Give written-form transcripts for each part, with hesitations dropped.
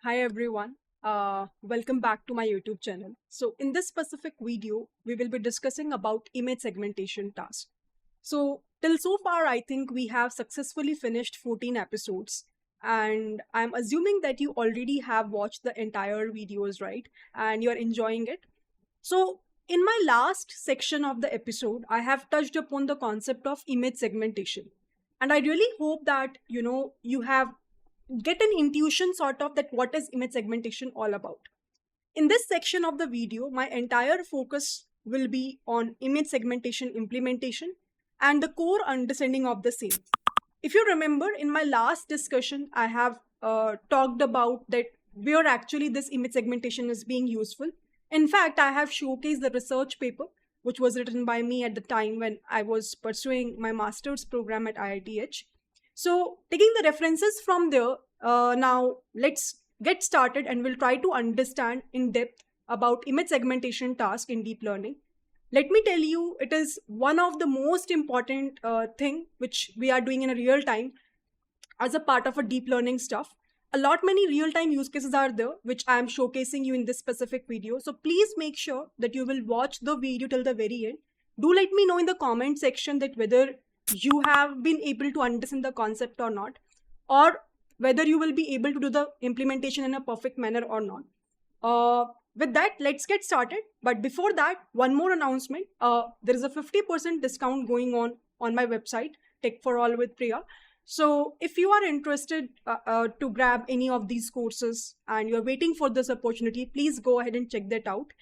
Hi everyone. Welcome back to my YouTube channel. So in this specific video, we will be discussing about image segmentation task. So till so far, I think we have successfully finished 14 episodes. And I'm assuming that you already have watched the entire videos, right? And you're enjoying it. So in my last section of the episode, I have touched upon the concept of image segmentation. And I really hope that, you have get an intuition sort of that what is image segmentation all about. In this section of the video, my entire focus will be on image segmentation implementation and the core understanding of the same. If you remember, in my last discussion, I have talked about that where actually this image segmentation is being useful. In fact, I have showcased the research paper which was written by me at the time when I was pursuing my master's program at IITH. So, taking the references from there, now let's get started and we'll try to understand in depth about image segmentation task in deep learning. Let me tell you, it is one of the most important thing which we are doing in a real time as a part of a deep learning stuff. A lot many real time use cases are there which I am showcasing you in this specific video, so please make sure that you will watch the video till the very end. Do let me know in the comment section that whether you have been able to understand the concept or not, or whether you will be able to do the implementation in a perfect manner or not. With that, let's get started. But before that, one more announcement. There is a 50% discount going on my website, Tech for All with Priya. So if you are interested to grab any of these courses and you're waiting for this opportunity, please go ahead and check that out.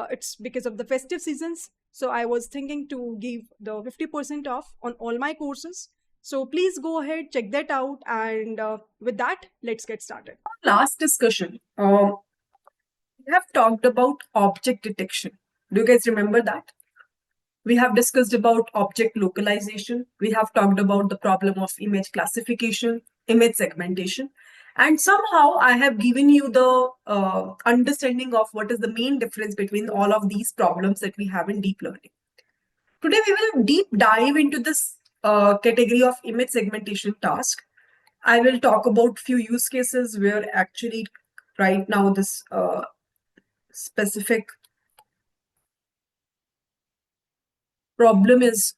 It's because of the festive seasons. So I was thinking to give the 50% off on all my courses. So please go ahead, check that out. And with that, let's get started. Last discussion, we have talked about object detection. Do you guys remember that? We have discussed about object localization. We have talked about the problem of image classification, image segmentation. And somehow I have given you the understanding of what is the main difference between all of these problems that we have in deep learning. Today we will deep dive into this category of image segmentation task. I will talk about few use cases where actually right now this specific problem is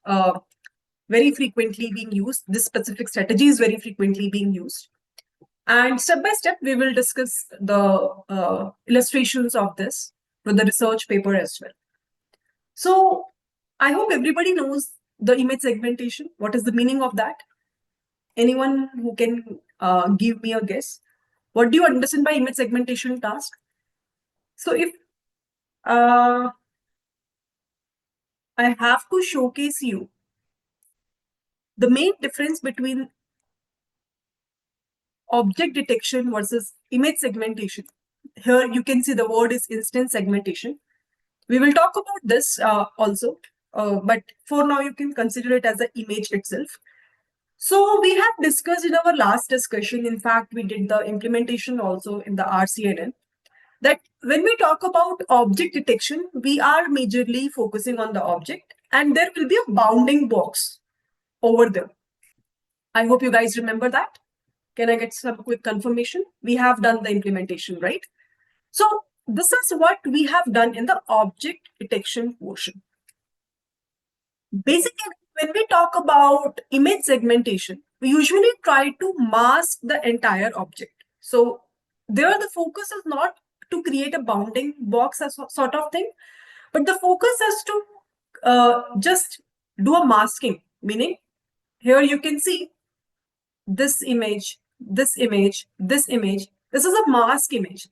very frequently being used. This specific strategy is very frequently being used. And step by step, we will discuss the illustrations of this with the research paper as well. So I hope everybody knows the image segmentation. What is the meaning of that? Anyone who can give me a guess? What do you understand by image segmentation task? So if uh, I have to showcase you the main difference between object detection versus image segmentation. Here you can see the word is instance segmentation. We will talk about this also, but for now you can consider it as an image itself. So we have discussed in our last discussion, in fact, we did the implementation also in the RCNN, that when we talk about object detection, we are majorly focusing on the object and there will be a bounding box over there. I hope you guys remember that. Can I get some quick confirmation? We have done the implementation, right? So this is what we have done in the object detection portion. Basically, when we talk about image segmentation, we usually try to mask the entire object. So there the focus is not to create a bounding box as sort of thing, but the focus is to just do a masking, meaning here you can see this image, this image, this image. This is a mask image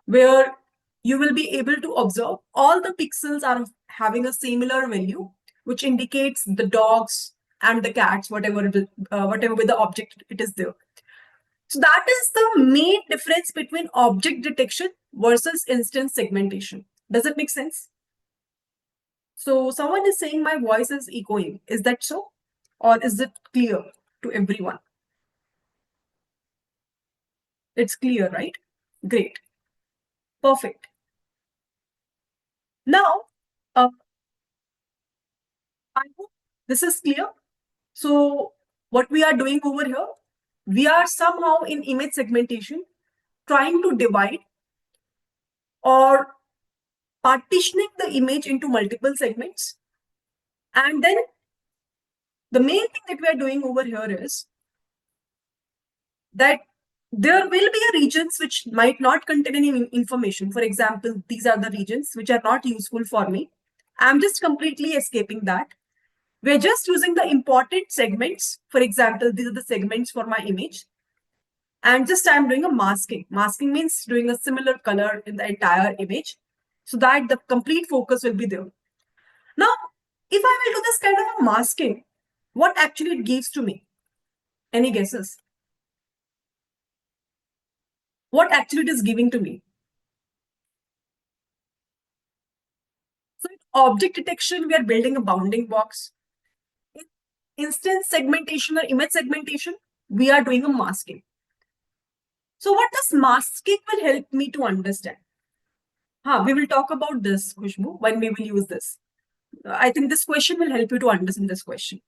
where you will be able to observe all the pixels are having a similar value, which indicates the dogs and the cats, whatever whatever with the object it is there. So that is the main difference between object detection versus instance segmentation. Does it make sense? So someone is saying my voice is echoing. Is that so? Or is it clear to everyone? It's clear, right? Great. Perfect. Now, uh, I hope this is clear. So what we are doing over here, we are somehow in image segmentation. trying to divide or partitioning the image into multiple segments. And then the main thing that we are doing over here is that there will be a regions which might not contain any information. For example, these are the regions which are not useful for me. I'm just completely escaping that. We're just using the important segments. For example, these are the segments for my image. And just I'm doing a masking. Masking means doing a similar color in the entire image so that the complete focus will be there. Now, if I will do this kind of a masking, what actually it gives to me? Any guesses? What actually it is giving to me? So in object detection, we are building a bounding box. In instance segmentation or image segmentation, we are doing a masking. So what does masking will help me to understand? We will talk about this, Khushbu, when we will use this. I think this question will help you to understand this question.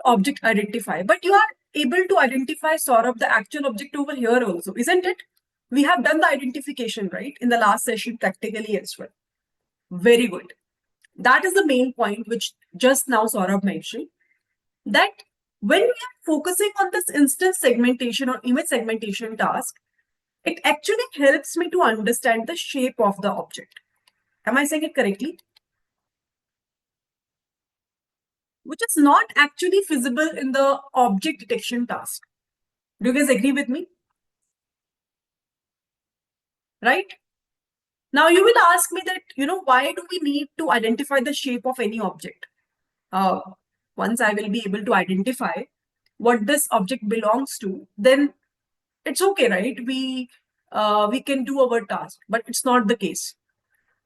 Object identify, but you are able to identify sort of the actual object over here also, isn't it? We have done the identification, right, in the last session practically as well. Very good. That is the main point which just now Saurabh mentioned, that when we are focusing on this instance segmentation or image segmentation task, it actually helps me to understand the shape of the object. Am I saying it correctly? Which is not actually feasible in the object detection task. Do you guys agree with me? Right? Now you will ask me that, why do we need to identify the shape of any object? Uh, Once I will be able to identify what this object belongs to, then it's okay, right? We can do our task, but it's not the case.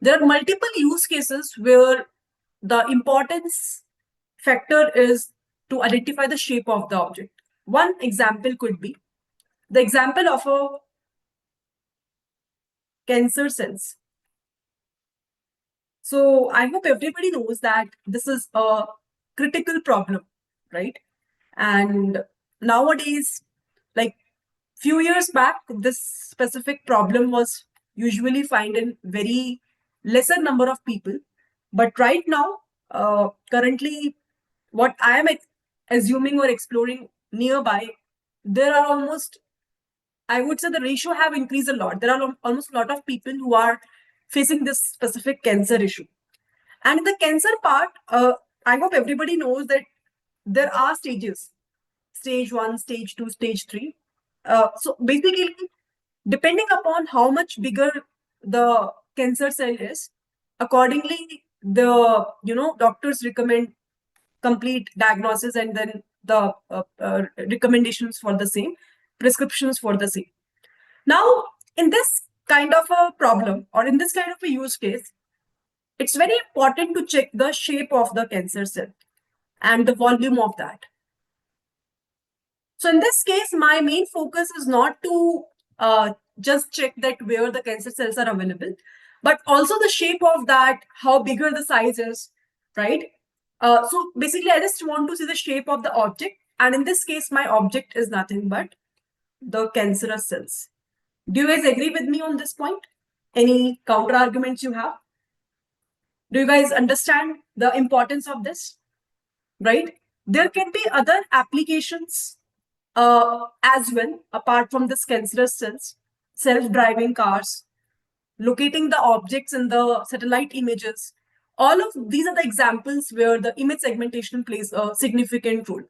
There are multiple use cases where the importance factor is to identify the shape of the object. One example could be the example of a cancer cells. So I hope everybody knows that this is a critical problem, right? And nowadays, like few years back, this specific problem was usually found in very lesser number of people. But right now, currently, what I am assuming or exploring nearby, there are almost, I would say the ratio have increased a lot. There are almost a lot of people who are facing this specific cancer issue. And in the cancer part, I hope everybody knows that there are stages: stage one, stage two, stage three. So basically, depending upon how much bigger the cancer cell is, accordingly, the doctors recommend complete diagnosis and then the recommendations for the same, prescriptions for the same. Now, in this kind of a problem or in this kind of a use case, it's very important to check the shape of the cancer cell and the volume of that. So in this case, my main focus is not to just check that where the cancer cells are available, but also the shape of that, how bigger the size is, right? So basically, I just want to see the shape of the object. And in this case, my object is nothing but the cancerous cells. Do you guys agree with me on this point? Any counter arguments you have? Do you guys understand the importance of this? Right? There can be other applications as well, apart from this cancerous cells, self-driving cars, locating the objects in the satellite images. All of these are the examples where the image segmentation plays a significant role.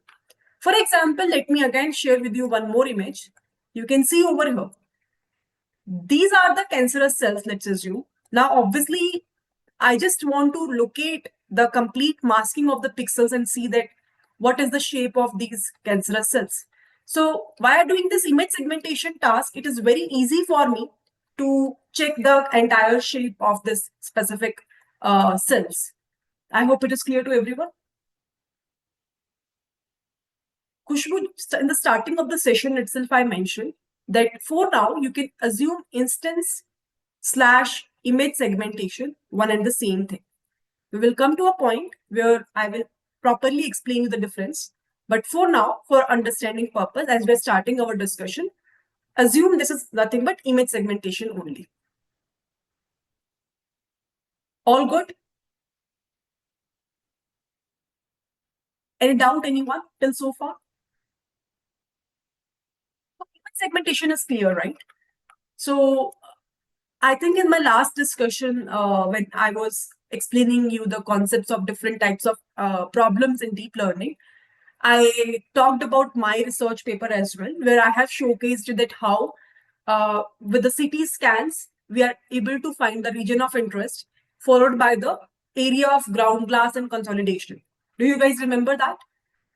For example, let me again share with you one more image. You can see over here. These are the cancerous cells, let's assume. Now, obviously, I just want to locate the complete masking of the pixels and see that what is the shape of these cancerous cells. So while doing this image segmentation task, it is very easy for me to check the entire shape of this specific cells. I hope it is clear to everyone. Khushbu, in the starting of the session itself, I mentioned that for now you can assume instance slash image segmentation one and the same thing. We will come to a point where I will properly explain you the difference. But for now, for understanding purpose, as we're starting our discussion, assume this is nothing but image segmentation only. All good? Any doubt, anyone, till so far? Image segmentation is clear, right? So I think in my last discussion, when I was explaining you the concepts of different types of problems in deep learning, I talked about my research paper as well, where I have showcased that how, with the CT scans, we are able to find the region of interest, followed by the area of ground glass and consolidation. Do you guys remember that?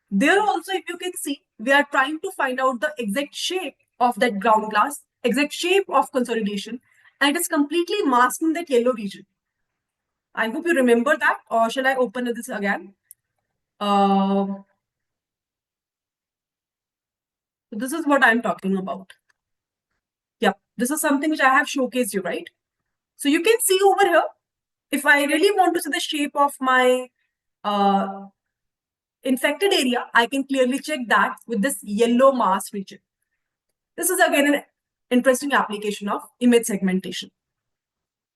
There also, if you can see, we are trying to find out the exact shape of that ground glass, exact shape of consolidation, and it is completely masking that yellow region. I hope you remember that, or shall I open this again? So this is what I'm talking about. Yeah, this is something which I have showcased you, right? So you can see over here, if I really want to see the shape of my infected area, I can clearly check that with this yellow mask region. This is again an interesting application of image segmentation.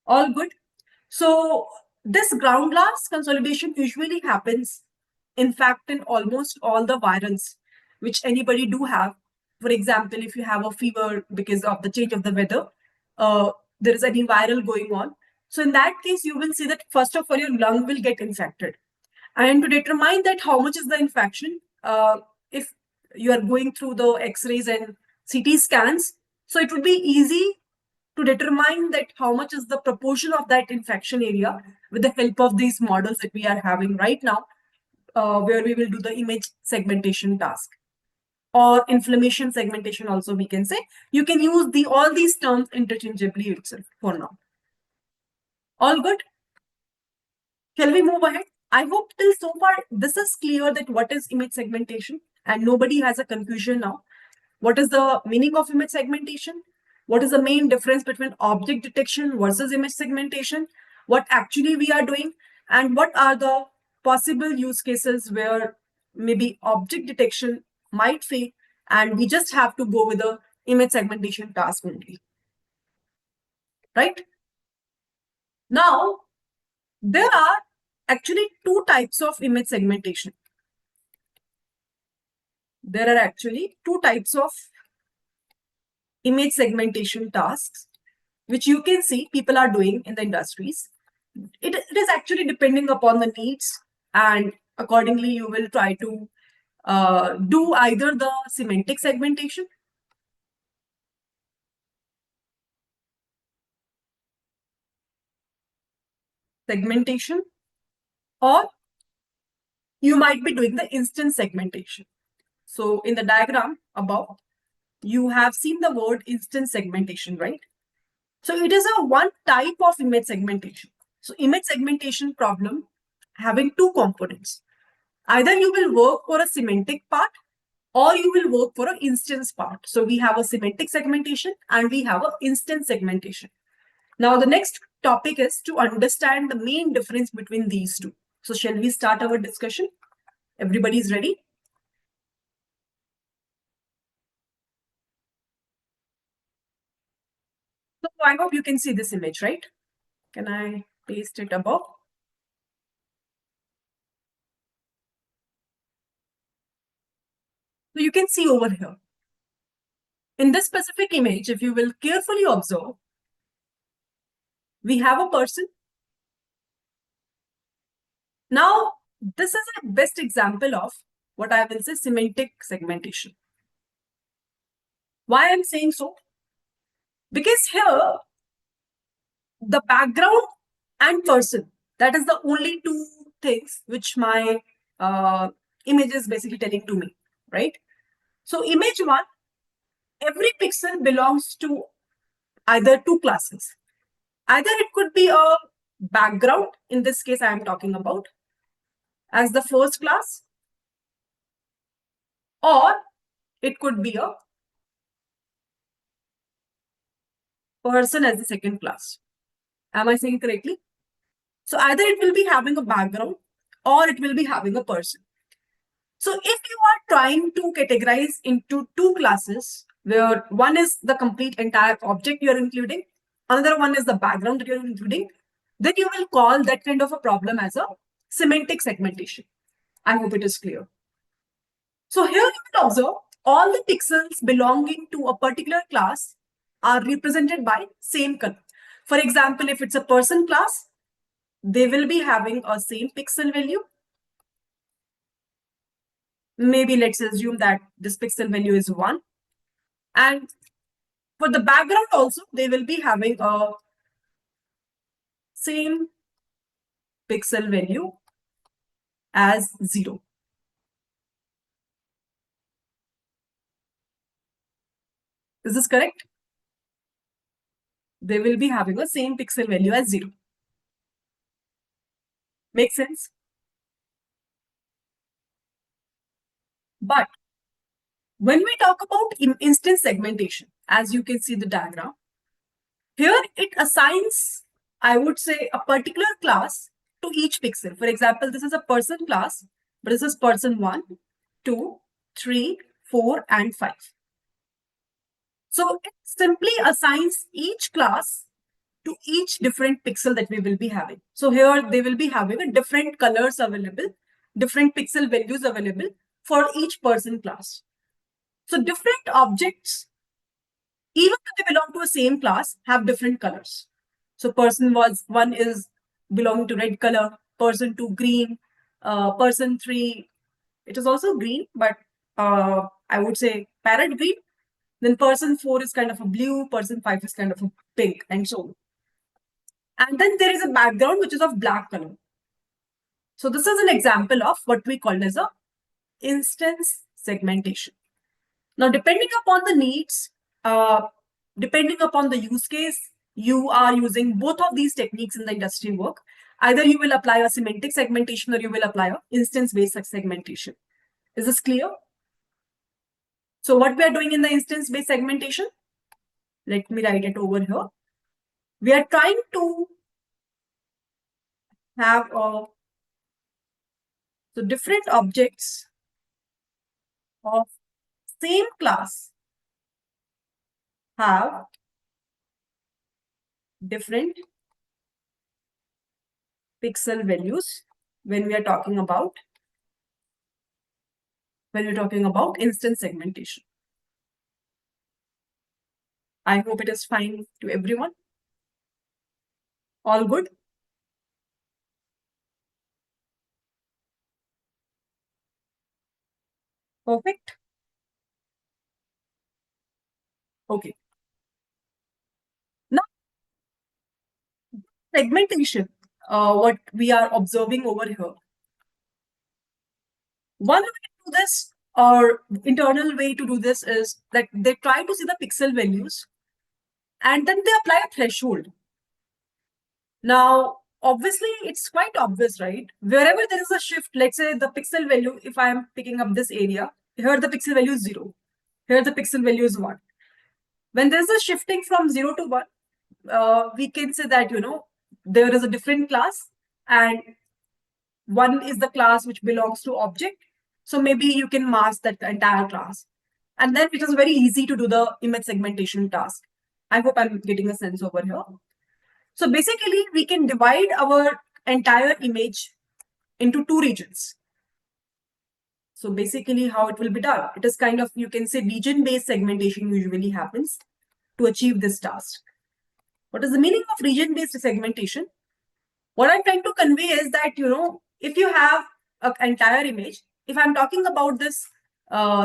All good. So this ground glass consolidation usually happens, in fact, in almost all the virals which anybody do have. For example, if you have a fever because of the change of the weather, there is any viral going on. So in that case, you will see that first of all, your lung will get infected. And to determine that how much is the infection, if you are going through the X-rays and CT scans, so it would be easy to determine that how much is the proportion of that infection area with the help of these models that we are having right now, where we will do the image segmentation task or inflammation segmentation also we can say. You can use all these terms interchangeably itself for now. All good? Shall we move ahead? I hope till so far this is clear that what is image segmentation and nobody has a confusion now. What is the meaning of image segmentation? What is the main difference between object detection versus image segmentation? What actually we are doing? And what are the possible use cases where maybe object detection might fail and we just have to go with the image segmentation task only. Right? Now, there are actually two types of image segmentation. There are actually two types of image segmentation tasks, which you can see people are doing in the industries. It is actually depending upon the needs, and accordingly, you will try to do either the semantic segmentation, or you might be doing the instance segmentation. So in the diagram above, you have seen the word instance segmentation, right? So it is a one type of image segmentation. So image segmentation problem having two components. Either you will work for a semantic part or you will work for an instance part. So we have a semantic segmentation and we have an instance segmentation. Now the next topic is to understand the main difference between these two. So shall we start our discussion? Everybody is ready? So I hope you can see this image, right? Can I paste it above? So you can see over here. In this specific image, if you will carefully observe, we have a person. Now, this is a best example of what I will say semantic segmentation. Why I'm saying so? Because here, the background and person, that is the only two things which my image is basically telling to me, right? So image one, every pixel belongs to either two classes. Either it could be a background, in this case I am talking about, as the first class, or it could be a person as the second class. Am I saying correctly? So either it will be having a background or it will be having a person. So if you are trying to categorize into two classes, where one is the complete entire object you're including, another one is the background that you're including, then you will call that kind of a problem as a semantic segmentation. I hope it is clear. So here you will observe all the pixels belonging to a particular class are represented by same color. For example, if it's a person class, they will be having a same pixel value. Maybe let's assume that this pixel value is 1. And for the background also, they will be having a same pixel value as 0. Is this correct? They will be having a same pixel value as 0. Make sense? But when we talk about instance segmentation, as you can see the diagram, here it assigns, I would say, a particular class to each pixel. For example, this is a person class, but this is person 1, 2, 3, 4, and 5. So it simply assigns each class to each different pixel that we will be having. So here they will be having a different colors available, different pixel values available for each person class. So different objects, even if they belong to a same class, have different colors. So person 1 is belonging to red color, person 2 green, person 3, it is also green, but I would say parrot green. Then person 4 is kind of a blue, person 5 is kind of a pink, and so on. And then there is a background which is of black color. So this is an example of what we call as a instance segmentation. Now, depending upon the needs, depending upon the use case, you are using both of these techniques in the industry work. Either you will apply a semantic segmentation or you will apply a instance-based segmentation. Is this clear? So what we are doing in the instance-based segmentation, let me write it over here. We are trying to have so different objects of same class have different pixel values when we are talking about instance segmentation. I hope it is fine to everyone. All good? Perfect. Okay. Now, segmentation, what we are observing over here. One way to do this, or internal way to do this, is that they try to see the pixel values and then they apply a threshold. Now, obviously, it's quite obvious, right? Wherever there is a shift, let's say the pixel value, if I am picking up this area, here the pixel value is 0. Here the pixel value is 1. When there's a shifting from 0 to 1, we can say that, there is a different class and 1 is the class which belongs to object. So maybe you can mask that entire class. And then it is very easy to do the image segmentation task. I hope I'm getting a sense over here. So basically, we can divide our entire image into 2 regions. So basically, how it will be done, it is kind of, you can say, region-based segmentation usually happens to achieve this task. What is the meaning of region-based segmentation? What I'm trying to convey is that, if you have an entire image, if I'm talking about this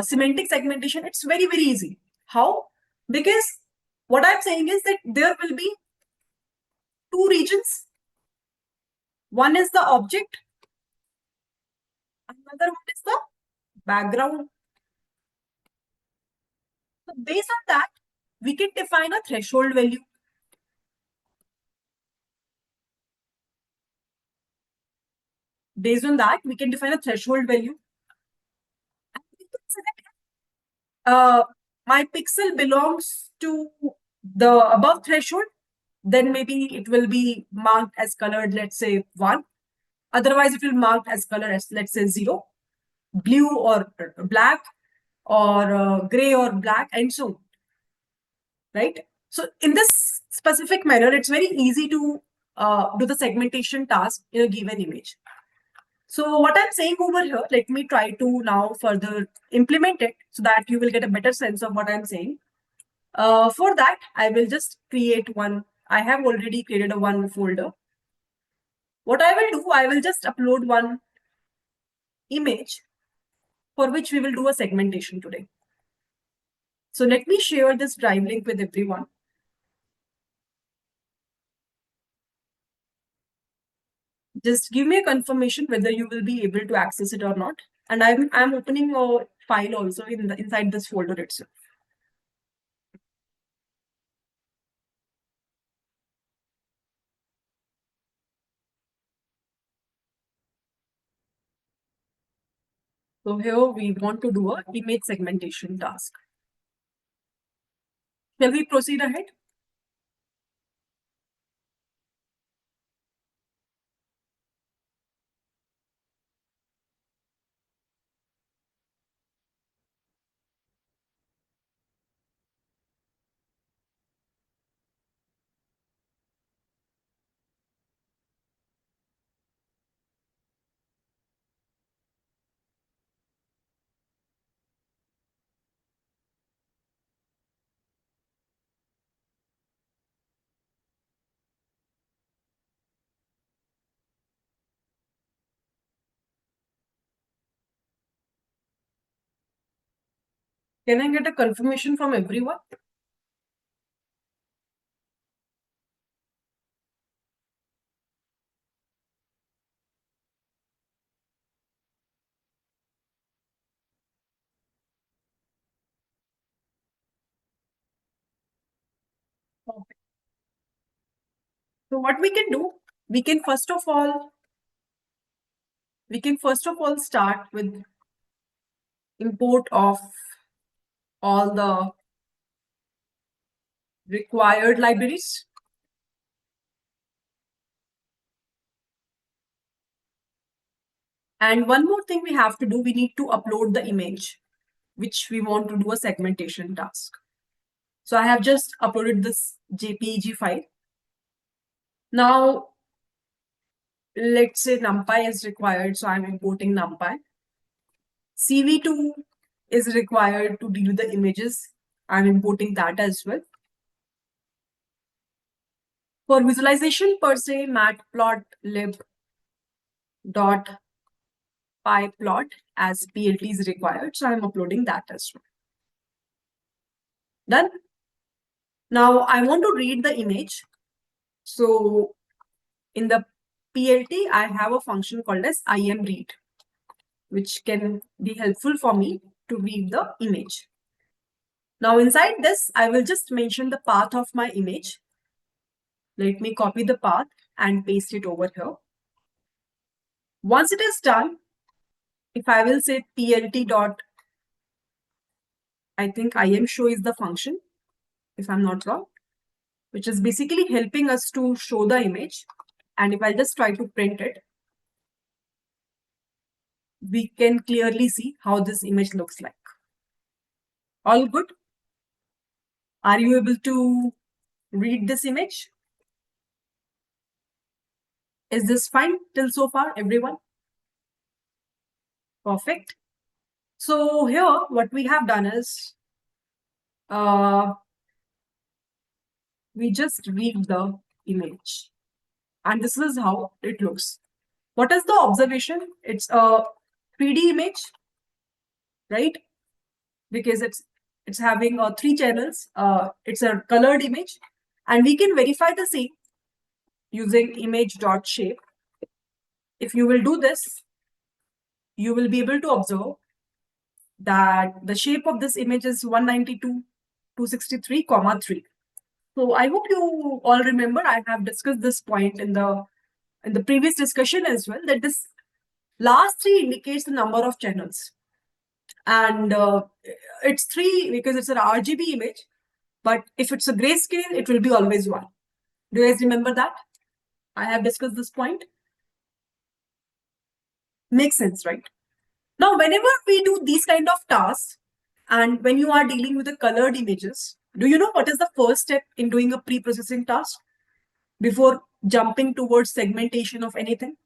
semantic segmentation, it's very, very easy. How? Because what I'm saying is that there will be 2 regions. One is the object, another one is the background. So based on that, we can define a threshold value. Based on that, we can define a threshold value. And we can say that my pixel belongs to the above threshold, then maybe it will be marked as colored, let's say 1. Otherwise, it will marked as color as, let's say, 0, blue or black, or gray or black, and so on, right? So in this specific manner, it's very easy to do the segmentation task in a given image. So what I'm saying over here, let me try to now further implement it so that you will get a better sense of what I'm saying. For that, I will just create one. I have already created a one folder. What I will do, I will just upload one image for which we will do a segmentation today. So let me share this drive link with everyone. Just give me a confirmation whether you will be able to access it or not. And I'm opening a file also inside this folder itself. So here we want to do a image segmentation task. Shall we proceed ahead? Can I get a confirmation from everyone? Okay. So what we can do, we can first of all start with import of all the required libraries. And one more thing we have to do, we need to upload the image, which we want to do a segmentation task. So I have just uploaded this JPEG file. Now, let's say NumPy is required, so I'm importing NumPy. CV2 is required to deal with the images. I'm importing that as well. For visualization per se, matplotlib dot pyplot as PLT is required, so I'm uploading that as well. Done. Now I want to read the image. So in the PLT, I have a function called as imread, which can be helpful for me to read the image. Now inside this, I will just mention the path of my image. Let me copy the path and paste it over here. Once it is done, if I will say plt dot, I think imshow is the function, if I'm not wrong, which is basically helping us to show the image. And if I just try to print it, we can clearly see how this image looks like. All good? Are you able to read this image? Is this fine till so far, everyone? Perfect. So here, what we have done is, we just read the image. And this is how it looks. What is the observation? It's a 3D image, right? Because it's having 3 channels. It's a colored image, and we can verify the same using image.shape. If you will do this, you will be able to observe that the shape of this image is 192.263,3. So I hope you all remember, I have discussed this point in the previous discussion as well, that this last 3 indicates the number of channels. And it's 3 because it's an RGB image. But if it's a grayscale, it will be always 1. Do you guys remember that? I have discussed this point. Makes sense, right? Now, whenever we do these kind of tasks, and when you are dealing with the colored images, do you know what is the first step in doing a pre-processing task before jumping towards segmentation of anything?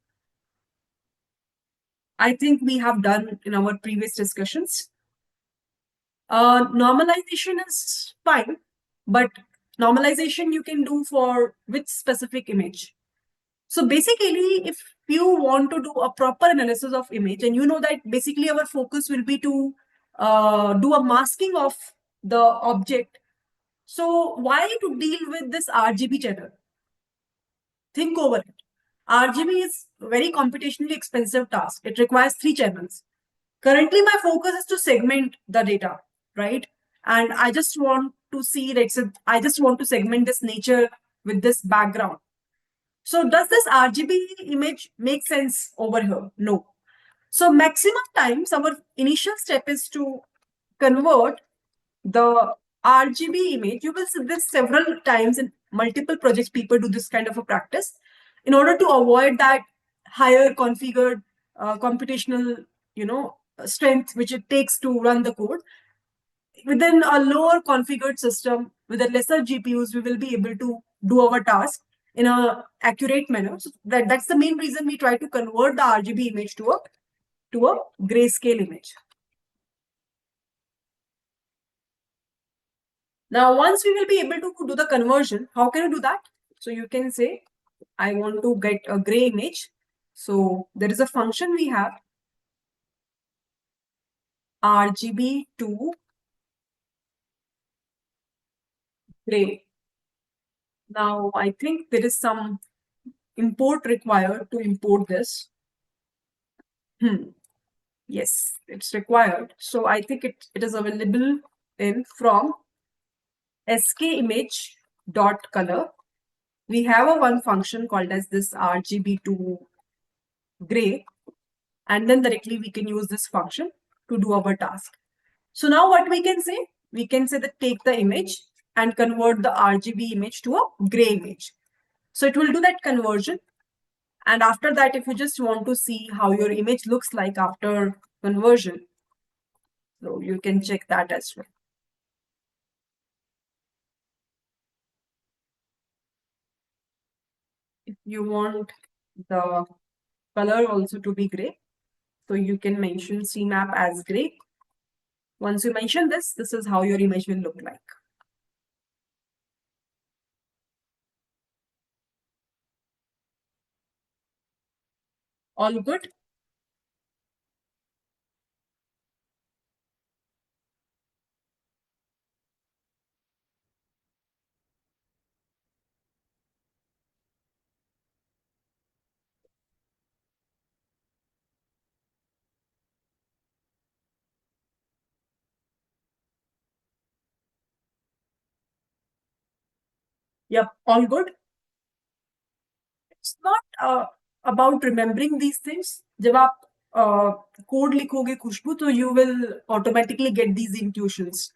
I think we have done in our previous discussions. Normalization is fine, but normalization you can do for which specific image? So basically, if you want to do a proper analysis of image, and you know that basically our focus will be to do a masking of the object. So why to deal with this RGB channel? Think over it. RGB is a very computationally expensive task. It requires 3 channels. Currently, my focus is to segment the data, right? And I just want to see, like, so I just want to segment this nature with this background. So does this RGB image make sense over here? No. So maximum times our initial step is to convert the RGB image. You will see this several times in multiple projects. People do this kind of a practice in order to avoid that higher configured computational, strength which it takes to run the code. Within a lower configured system with a lesser GPUs, we will be able to do our task in a accurate manner. So that's the main reason we try to convert the RGB image to a grayscale image. Now, once we will be able to do the conversion, how can you do that? So you can say, I want to get a gray image. So there is a function we have, RGB to gray. Now, I think there is some import required to import this. Yes, it's required. So I think it is available in from skimage.color. We have a one function called as this RGB to gray, and then directly we can use this function to do our task. So now what we can say? We can say that take the image and convert the RGB image to a gray image. So it will do that conversion. And after that, if you just want to see how your image looks like after conversion, so you can check that as well. If you want the color also to be gray, so you can mention CMap as gray. Once you mention this, this is how your image will look like. All good? Yep, all good. It's not about remembering these things. जब आप code लिखोगे खुशबू, तो you will automatically get these intuitions.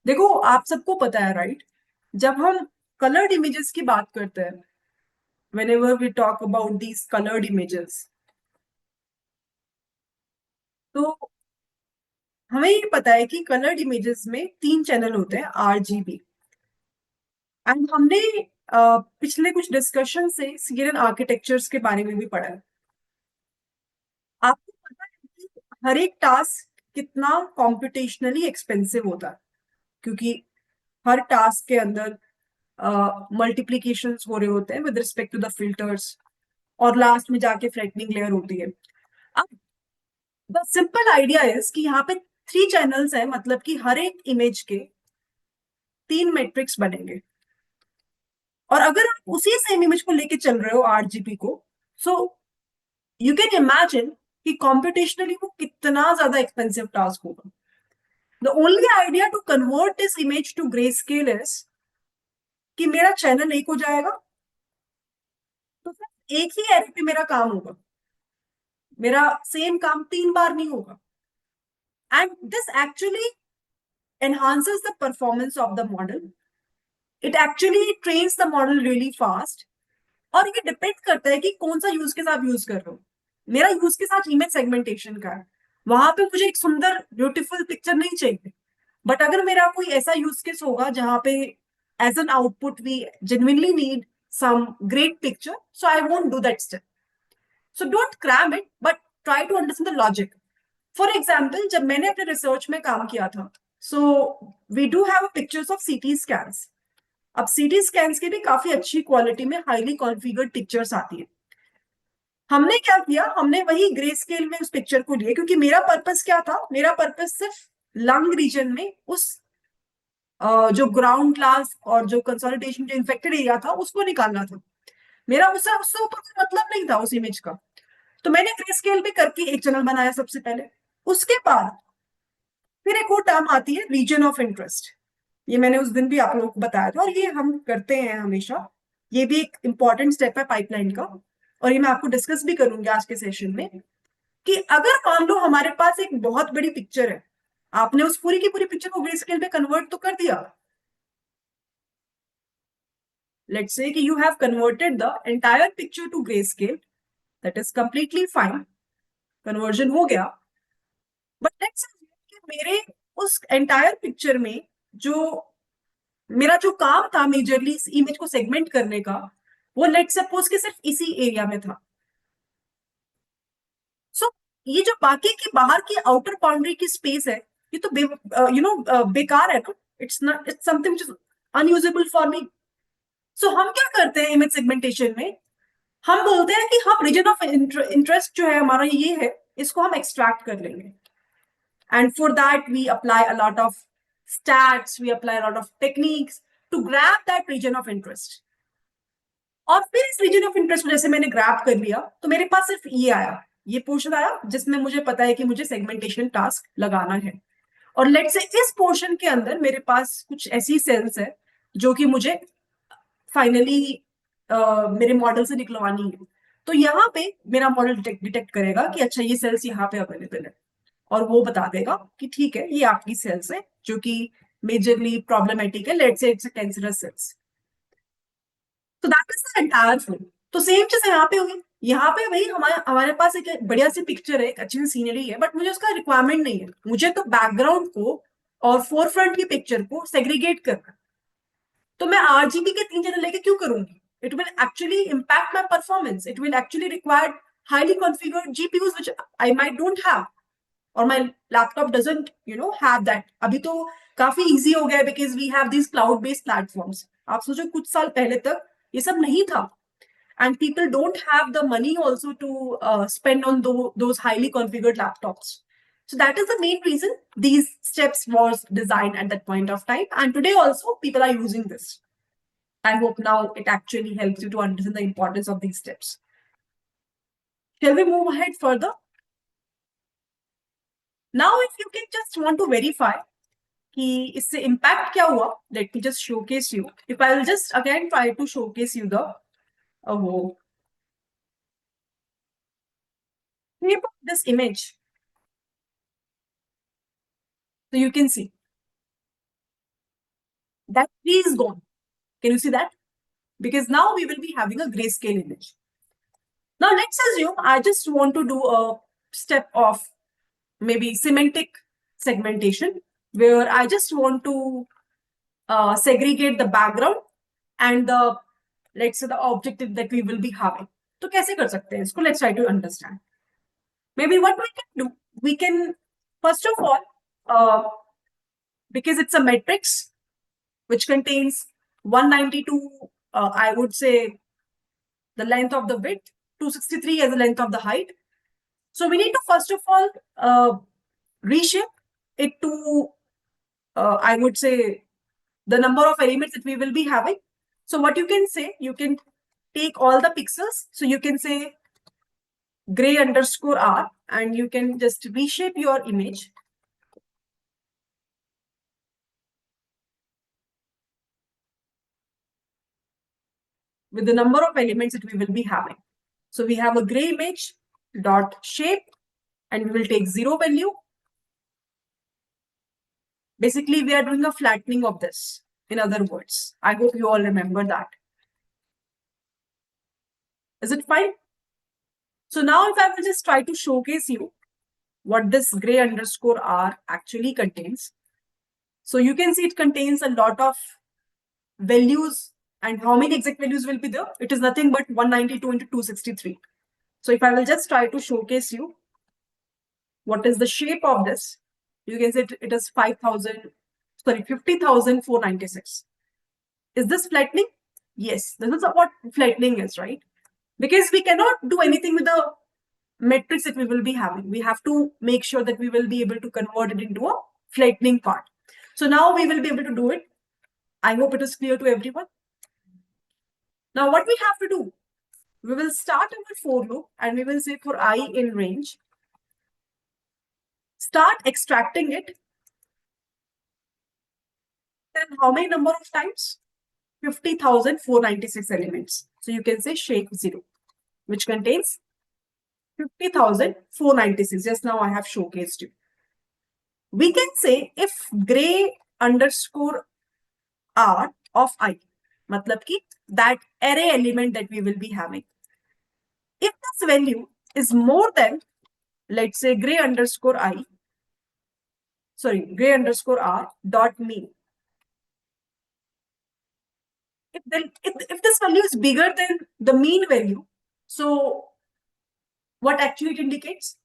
देखो, आप सबको पता है, right? जब हम colored images की बात करते हैं, whenever we talk about these colored images, तो हमें ये पता है कि colored images में 3 चैनल होते हैं RGB. एंड हमने पिछले कुछ डिस्कशन से सीरियल आर्किटेक्चर्स के बारे में भी पढ़ा है. आपको पता है कि हर एक टास्क कितना कॉम्पिटिशनली एक्सपेंसिव होता है, क्योंकि हर टास्क के अंदर मल्टीप्लीकेशंस हो रहे होते हैं with respect to the filters, और लास्ट में जाके फ्लैटनिंग लेयर होती है. अब द सिंपल आइडिया इज कि यहाँ पे 3 चैनल्स है, मतलब कि हर एक इमेज के 3 मैट्रिक्स बनेंगे. और अगर आप उसी सेम इमेज को लेके चल रहे हो RGB को, सो यू कैन इमेजिन कि कॉम्पिटिशनली वो कितना ज्यादा एक्सपेंसिव टास्क होगा. The only idea to convert this image to grey scale is कि मेरा चैनल एक हो जाएगा, तो सिर्फ एक ही एरे पे मेरा काम होगा, मेरा सेम काम 3 बार नहीं होगा. And this actually enhances the performance of the model. It actually trains the model really fast. और ये डिपेंड करता है कि कौन सा यूज केस आप यूज कर रहे हो। मेरा यूज केस आज इमेज सेगमेंटेशन का है, वहां पे मुझे एक सुंदर ब्यूटीफुल पिक्चर नहीं चाहिए। बट अगर मेरा कोई ऐसा यूज केस होगा जहां पे as an output we genuinely need some great picture, so I won't do that step. So don't cram it, but try to understand the logic. For example, जब मैंने अपने रिसर्च में काम किया था, so we do have pictures of CT scans. अब CT scans की भी काफी अच्छी क्वालिटी में हाईली कॉन्फ़िगर्ड पिक्चर्स आती है। हमने क्या किया, हमने वही ग्रे स्केल में उस पिक्चर को लिए, क्योंकि मेरा पर्पस क्या था, मेरा पर्पस सिर्फ लंग रीजन में उस जो ग्राउंड क्लास और जो कंसोलिडेशन जो इन्फेक्टेड एरिया था उसको निकालना था। मेरा उससे उससे ऊपर कोई मतलब नहीं था उस इमेज का। तो मैंने ग्रे स्केल पे करके एक चैनल बनाया सबसे पहले। उसके बाद फिर एक और टर्म आती है रीजन ऑफ इंटरेस्ट। ये मैंने उस दिन भी आप लोगों को बताया था, और ये हम करते हैं हमेशा। ये भी एक इंपॉर्टेंट स्टेप है पाइपलाइन का, और ये मैं आपको डिस्कस भी करूंगी आज के सेशन में। कि अगर मान लो हमारे पास एक बहुत बड़ी पिक्चर है, आपने उस पूरी की पूरी पिक्चर को ग्रे स्केल पे कन्वर्ट तो कर दिया। लेट्स से कि you have converted the entire picture to grey scale, that is completely fine, conversion हो गया। बट लेट्स कि मेरे उस एंटायर पिक्चर में जो मेरा जो काम था मेजरली इस इमेज को सेगमेंट करने का, वो लेट सपोज कि सिर्फ इसी एरिया में था। सो ये जो बाकी की बाहर की आउटर बाउंड्री की स्पेस है, ये तो बेकार है ना। It's something which is unusable for me. So हम क्या करते हैं इमेज सेगमेंटेशन में, हम बोलते हैं कि हम रीजन ऑफ इंटरेस्ट जो है हमारा ये है, इसको हम एक्सट्रैक्ट कर लेंगे। And for that, we apply a lot of stats, we apply a lot of techniques to grab that region of interest. और फिर इस रीजन ऑफ इंटरेस्ट जैसे मैंने ग्रैब कर लिया, तो मेरे पास सिर्फ ये आया, ये पोर्शन आया जिसमें मुझे पता है कि मुझे सेगमेंटेशन टास्क लगाना है। और लेट से इस पोर्शन के अंदर मेरे पास कुछ ऐसी सेल्स है जो कि मुझे फाइनली मेरे मॉडल से निकलवानी है। तो यहाँ पे मेरा मॉडल डिटेक्ट करेगा कि अच्छा ये सेल्स यहाँ पे अवेलेबल है, और वो बता देगा कि ठीक है ये आपकी सेल्स है जो कि मेजरली प्रॉब्लमेटिक है, let's say it's a cancerous cells. तो that is the entire flow. तो सेम चीज यहाँ पे होगी, यहाँ पे वही हमारे हमारे पास एक बढ़िया सी पिक्चर है, एक अच्छी सी सीनरी है, बट मुझे उसका रिक्वायरमेंट नहीं है। मुझे तो बैकग्राउंड को और फोर फ्रंट की पिक्चर को सेग्रीगेट करना। तो मैं आरजीबी के 3 चैनल लेके क्यों करूंगी? It will actually impact my performance, it will actually require highly configured GPUs which I might don't have, और my laptop doesn't have that। अभी तो काफी इजी हो गया है because we have these cloud based platforms. आप सोचो कुछ साल पहले तक ये सब नहीं था, and people don't have the money also to spend on those highly configured laptops। So that is the main reason these steps was designed at that point of time, and today also people are using this। I hope now it actually helps you to understand the importance of these steps। Shall we move ahead further? Now if you can just want to verify कि इससे impact क्या हुआ, let me just showcase you. If I will just again try to showcase you the वो shape of this image, so you can see that tree is gone। Can you see that? Because now we will be having a grayscale image। Now let's assume I just want to do a step of maybe semantic segmentation, where I just want to segregate the background and the, let's say, the objective that we will be having। तो कैसे कर सकते हैं इसको? Let's try to understand। Maybe what we can do, we can first of all, because it's a matrix which contains 192, I would say the length of the width, 263 as the length of the height। So we need to first of all reshape it to, I would say, the number of elements that we will be having। So what you can say, you can take all the pixels, so you can say gray underscore r, and you can just reshape your image with the number of elements that we will be having। So we have a gray image dot shape, and we will take 0 value। Basically we are doing a flattening of this in other words. I hope you all remember that. Is it fine? So now if I will just try to showcase you what this gray underscore R actually contains. So you can see it contains a lot of values, and how many exact values will be there? It is nothing but 192 into 263. So if I will just try to showcase you what is the shape of this, you can say it is 50,496. Is this flattening? Yes, this is what flattening is, right? Because we cannot do anything with the matrix that we will be having. We have to make sure that we will be able to convert it into a flattening part. So now we will be able to do it. I hope it is clear to everyone. Now what we have to do, we will start our for loop and we will say for I in range, start extracting it. Then how many number of times? 50,496 elements. So you can say shape 0, which contains 50,496. Just now I have showcased you. We can say if gray underscore R of I, matlab ki that array element that we will be having, if this value is more than, let's say, gray underscore R dot mean. If this value is bigger than the mean value, so what actually it indicates?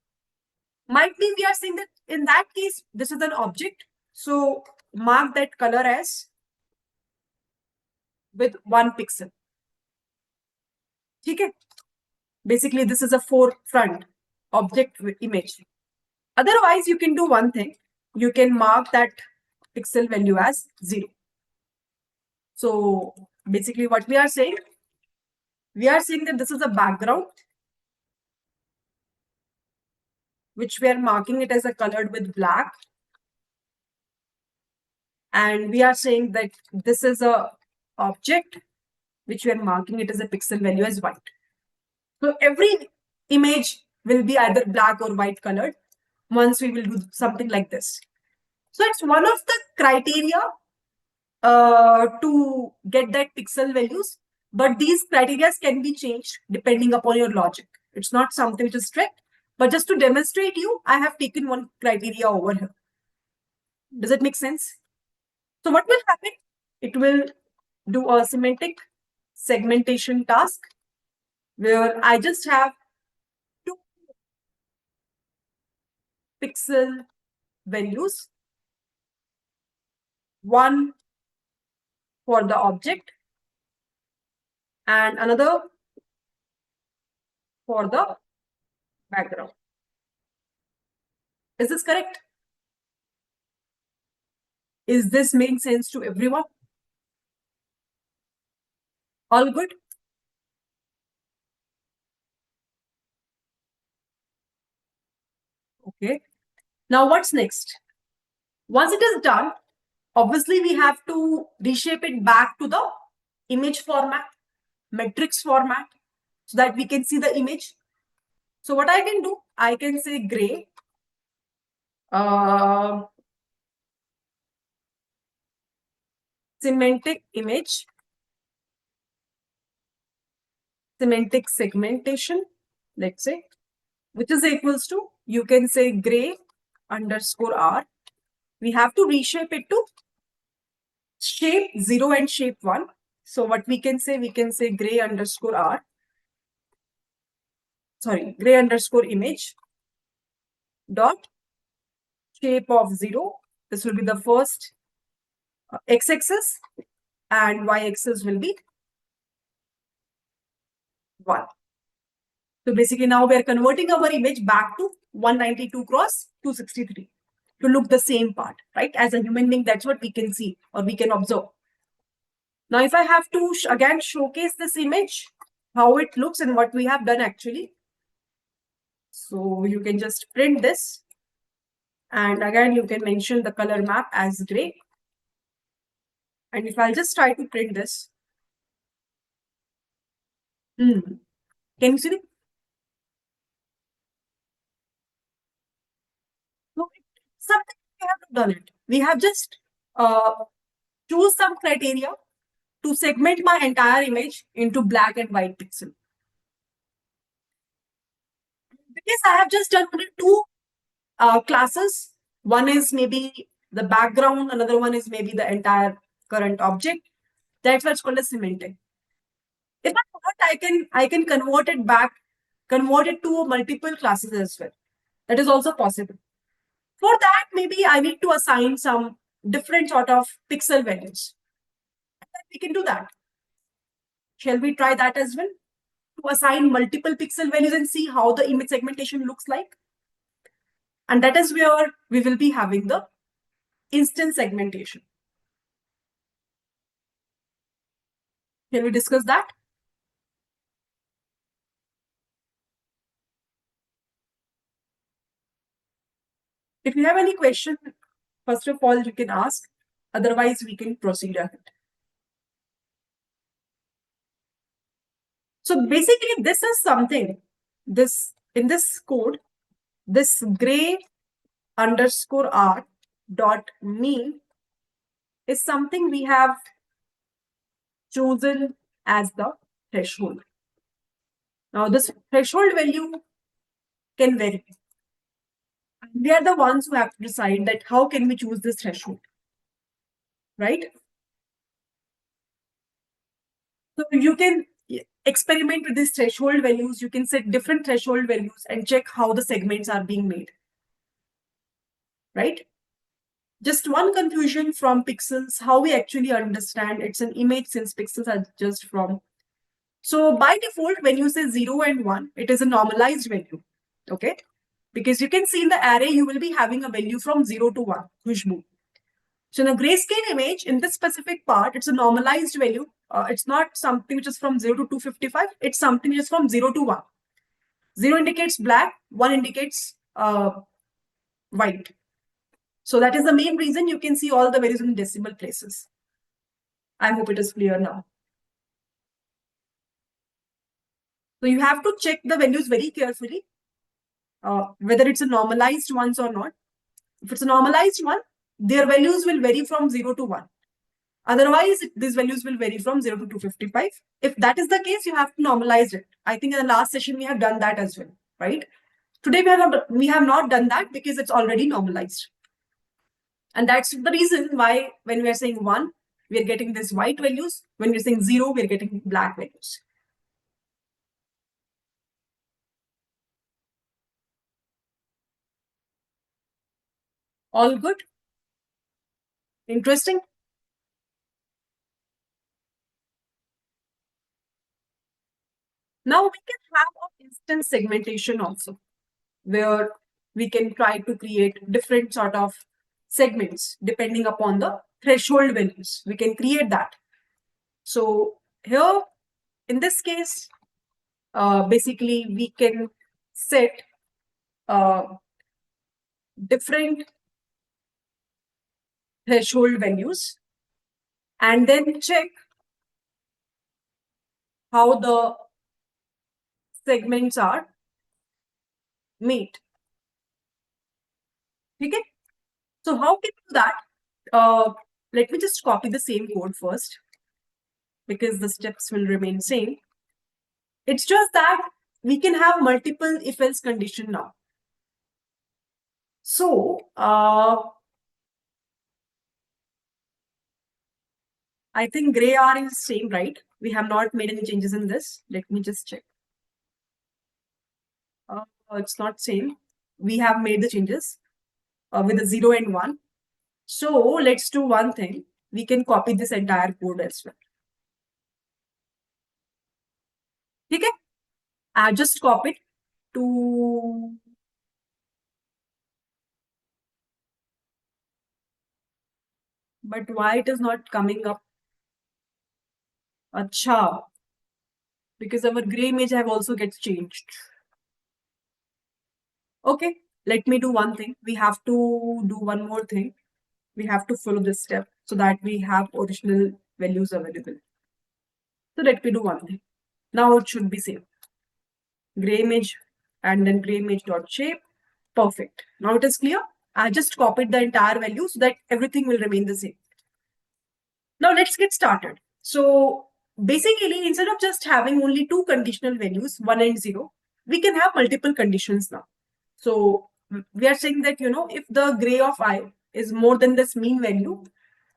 Might be we are saying that in that case, this is an object. So mark that color as with 1 pixel. Okay. Basically, this is a forefront object image. Otherwise, you can do one thing. You can mark that pixel value as 0. So basically what we are saying that this is a background, which we are marking it as a colored with black. And we are saying that this is a object, which we are marking it as a pixel value as white. So every image will be either black or white colored once we will do something like this. So it's one of the criteria to get that pixel values, but these criteria can be changed depending upon your logic. It's not something which is strict, but just to demonstrate you, I have taken one criteria over here. Does it make sense? So what will happen? It will do a semantic segmentation task where I just have 2 pixel values, one for the object and another for the background. Is this correct? Is this making sense to everyone? All good? Okay. Now what's next? Once it is done, obviously we have to reshape it back to the image format, matrix format, so that we can see the image. So what I can do, I can say gray, semantic image, semantic segmentation, let's say, which is equals to, you can say gray underscore R. We have to reshape it to shape 0 and shape 1. So what we can say gray underscore R, gray underscore image dot shape of 0. This will be the first x-axis and y-axis will be 1. So basically now we are converting our image back to 192 cross 263 to look the same part, right? As a human being, that's what we can see or we can observe. Now, if I have to again showcase this image, how it looks and what we have done actually. So you can just print this. And again, you can mention the color map as gray. And if I'll just try to print this. Can you see it? So something we have done it. We have just choose some criteria to segment my entire image into black and white pixel. Because I have just done two classes. One is maybe the background, another one is maybe the entire current object. That's what's called as cementing. If I want, I can convert it back, convert it to multiple classes as well. That is also possible. For that, maybe I need to assign some different sort of pixel values. We can do that. Shall we try that as well? To assign multiple pixel values and see how the image segmentation looks like. And that is where we will be having the instance segmentation. Can we discuss that? If you have any question, first of all, you can ask. Otherwise, we can proceed ahead. So basically, this is something, this in this code, this gray underscore r dot mean is something we have chosen as the threshold. Now, this threshold value can vary. We are the ones who have to decide that how can we choose this threshold, right? So you can experiment with these threshold values. You can set different threshold values and check how the segments are being made, right? Just one confusion from pixels, how we actually understand it's an image since pixels are just from. So by default, when you say 0 and 1, it is a normalized value, okay? Because you can see in the array, you will be having a value from 0 to 1, Khushbu. So in a grayscale image, in this specific part, it's a normalized value. It's not something which is from 0 to 255. It's something which is from 0 to 1. 0 indicates black, 1 indicates white. So that is the main reason you can see all the values in decimal places. I hope it is clear now. So you have to check the values very carefully, whether it's a normalized ones or not. If it's a normalized one, their values will vary from 0 to 1. Otherwise, these values will vary from 0 to 255. If that is the case, you have to normalize it. I think in the last session, we have done that as well, right? Today, we have not done that because it's already normalized. And that's the reason why when we are saying 1, we are getting these white values. When we're saying 0, we're getting black values. All good? Interesting? Now we can have an instance segmentation also, where we can try to create different sort of segments depending upon the threshold values. We can create that. So here, in this case, basically we can set different threshold values and then check how the segments are made. Okay? So how can we do that? Let me just copy the same code first because the steps will remain same. It's just that we can have multiple if-else condition now. So I think gray R is same, right? We have not made any changes in this. Let me just check. It's not same. We have made the changes with the 0 and 1. So let's do one thing. We can copy this entire code as well. Okay? I just copy it to but why it is not coming up? Acha. Because our gray image have also gets changed. Okay, let me do one thing. We have to do one more thing. We have to follow this step so that we have original values available. So let me do one thing. Now it should be same. Gray image and then gray image dot shape. Perfect. Now it is clear. I just copied the entire value so that everything will remain the same. Now let's get started. So basically, instead of just having only two conditional values, 1 and 0, we can have multiple conditions now. So we are saying that, if the gray of I is more than this mean value,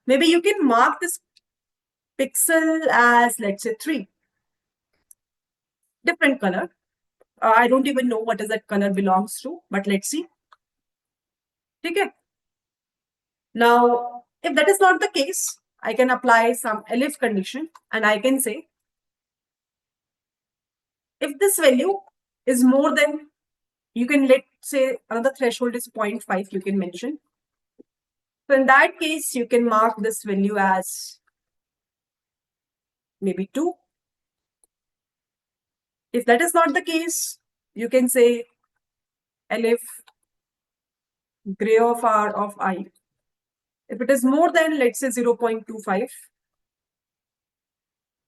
maybe you can mark this pixel as, let's say, 3. Different color. I don't even know what is that color belongs to, but let's see. Okay. Now, if that is not the case, I can apply some elif condition and I can say if this value is more than, you can, let's say, another threshold is 0.5, you can mention. So in that case, you can mark this value as maybe 2. If that is not the case, you can say elif gray of r of I. If it is more than, let's say, 0.25,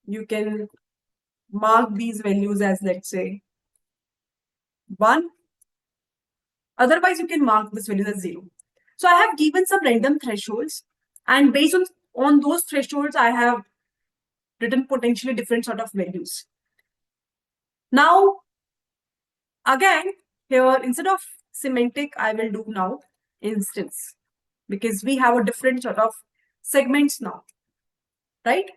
you can mark these values as, let's say, 1. Otherwise, you can mark this value as 0. So I have given some random thresholds, and based on those thresholds, I have written potentially different sort of values. Now, again, here, instead of semantic, I will do now instance, because we have a different sort of segments now, right?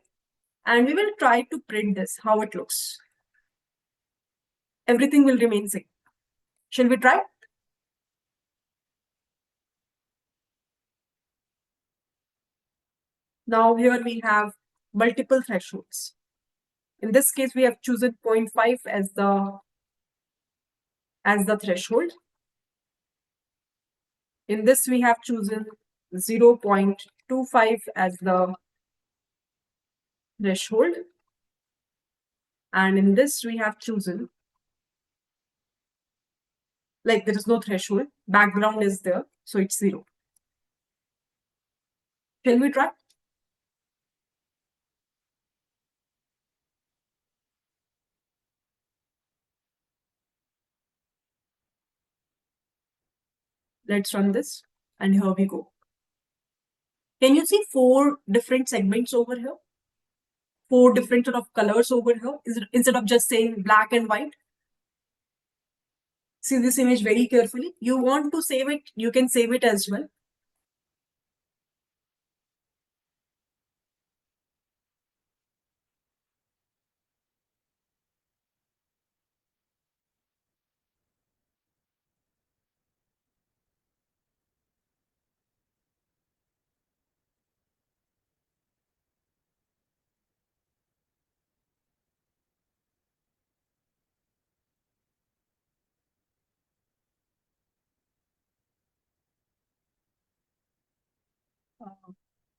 And we will try to print this, how it looks. Everything will remain same. Shall we try? Now here we have multiple thresholds. In this case, we have chosen 0.5 as the threshold. In this, we have chosen 0.25 as the threshold. And in this, we have chosen, like, there is no threshold, background is there, so it's 0. Shall we try? Let's run this, and here we go. Can you see 4 different segments over here? 4 different sort of colors over here, instead of just saying black and white. See this image very carefully. You want to save it, you can save it as well.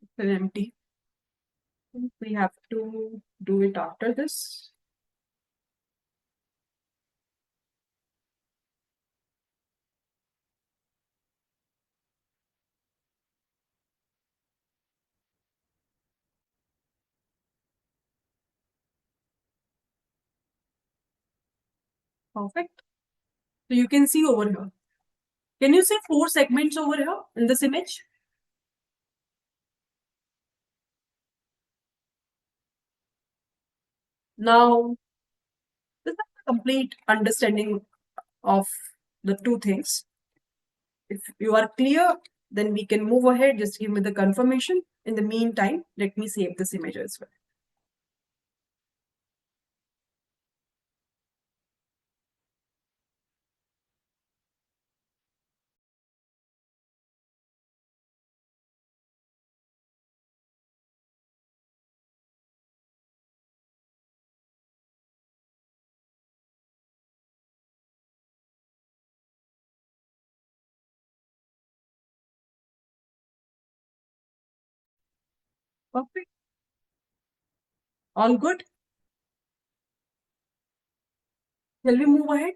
It's an empty. We have to do it after this. Perfect. So you can see over here. Can you see 4 segments over here in this image? Now, this is a complete understanding of the 2 things. If you are clear, then we can move ahead. Just give me the confirmation. In the meantime, let me save this image as well. Perfect. All good? Shall we move ahead?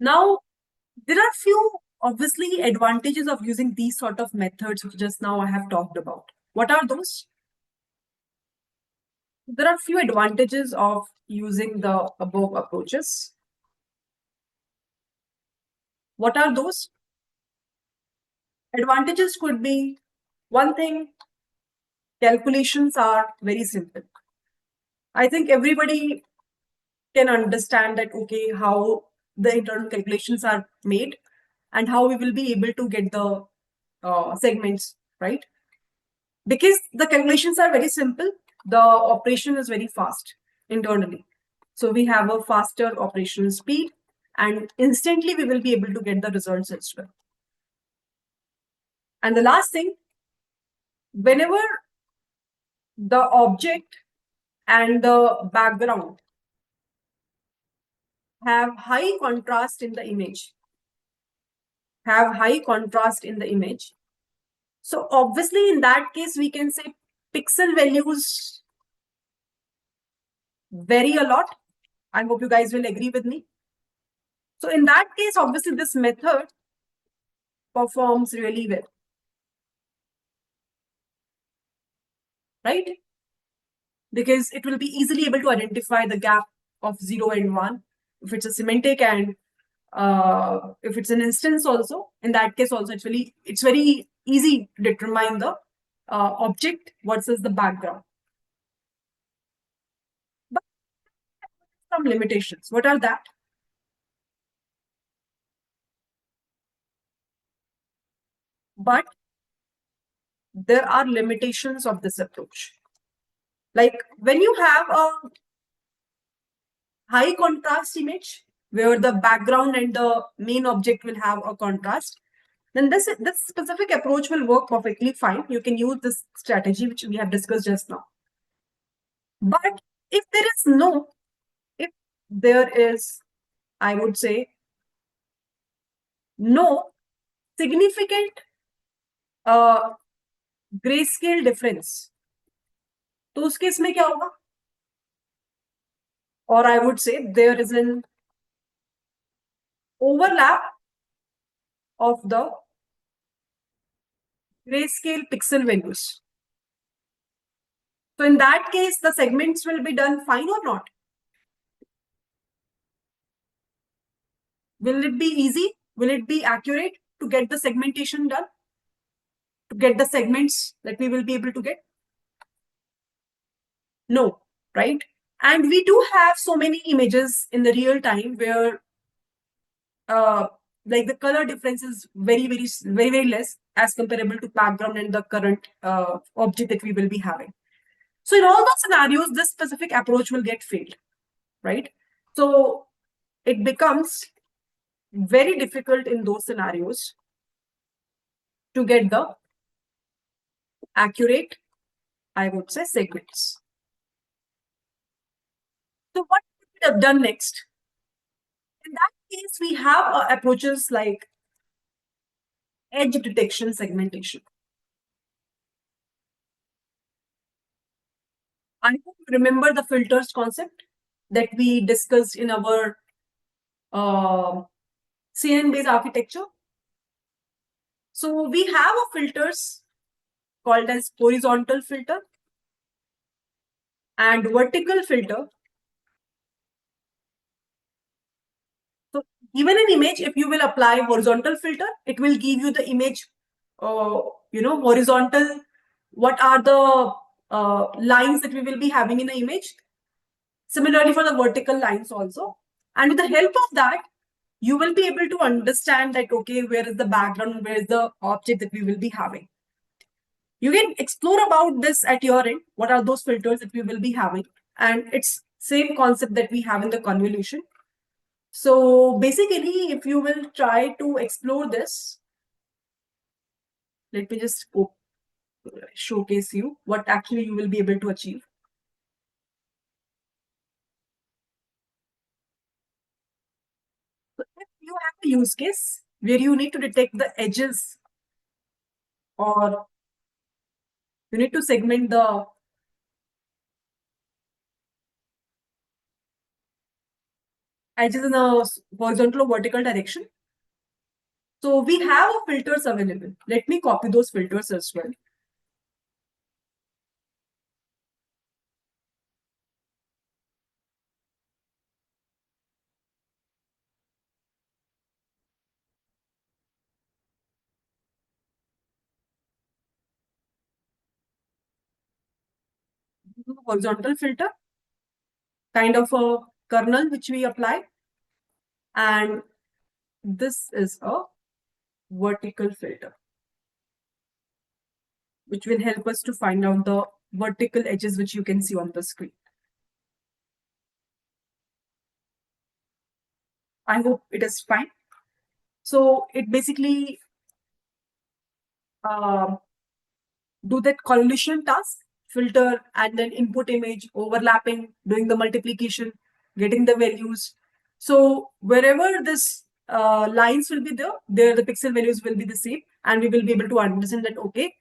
Now, there are few obviously advantages of using these sort of methods which just now I have talked about. What are those? There are few advantages of using the above approaches. What are those? Advantages could be one thing, calculations are very simple. I think everybody can understand that, okay, how the internal calculations are made and how we will be able to get the segments, right? Because the calculations are very simple, the operation is very fast internally. So we have a faster operational speed and instantly we will be able to get the results as well. And the last thing, whenever the object and the background have high contrast in the image, have high contrast in the image. So obviously in that case, we can say pixel values vary a lot. I hope you guys will agree with me. So in that case, obviously this method performs really well, right? Because it will be easily able to identify the gap of 0 and 1. If it's a semantic and if it's an instance also, in that case also it's very easy to determine the object versus the background. But some limitations. What are that? But there are limitations of this approach. Like when you have a high contrast image where the background and the main object will have a contrast, then this specific approach will work perfectly fine. You can use this strategy which we have discussed just now. But if there is no, if there is, I would say, no significant uh, grayscale difference, तो उस case में क्या होगा? Or I would say there is an overlap of the grayscale pixel values. So in that case, the segments will be done fine or not? Will it be easy? Will it be accurate to get the segmentation done? To get the segments that we will be able to get? No, right? And we do have so many images in the real time where uh, like the color difference is very less as comparable to background and the current object that we will be having. So in all those scenarios, this specific approach will get failed, right? So it becomes very difficult in those scenarios to get the accurate, I would say, segments. So what we have done next? In that case, we have approaches like edge detection segmentation. I hope you remember the filters concept that we discussed in our CNN-based architecture. So we have a filters called as horizontal filter and vertical filter. So even an image, if you will apply horizontal filter, it will give you the image, horizontal. What are the lines that we will be having in the image? Similarly for the vertical lines also. And with the help of that, you will be able to understand that, okay, where is the background, where is the object that we will be having. You can explore about this at your end. What are those filters that we will be having? And it's same concept that we have in the convolution. So basically, if you will try to explore this, let me just showcase you what actually you will be able to achieve. So if you have a use case where you need to detect the edges or you need to segment the edges in a horizontal or vertical direction. So we have filters available. Let me copy those filters as well. horizontal filter, kind of a kernel which we apply, and this is a vertical filter, which will help us to find out the vertical edges which you can see on the screen. I hope it is fine. So it basically do that collision task, filter and then input image, overlapping, doing the multiplication, getting the values. So wherever this lines will be there the pixel values will be the same, and we will be able to understand that, okay,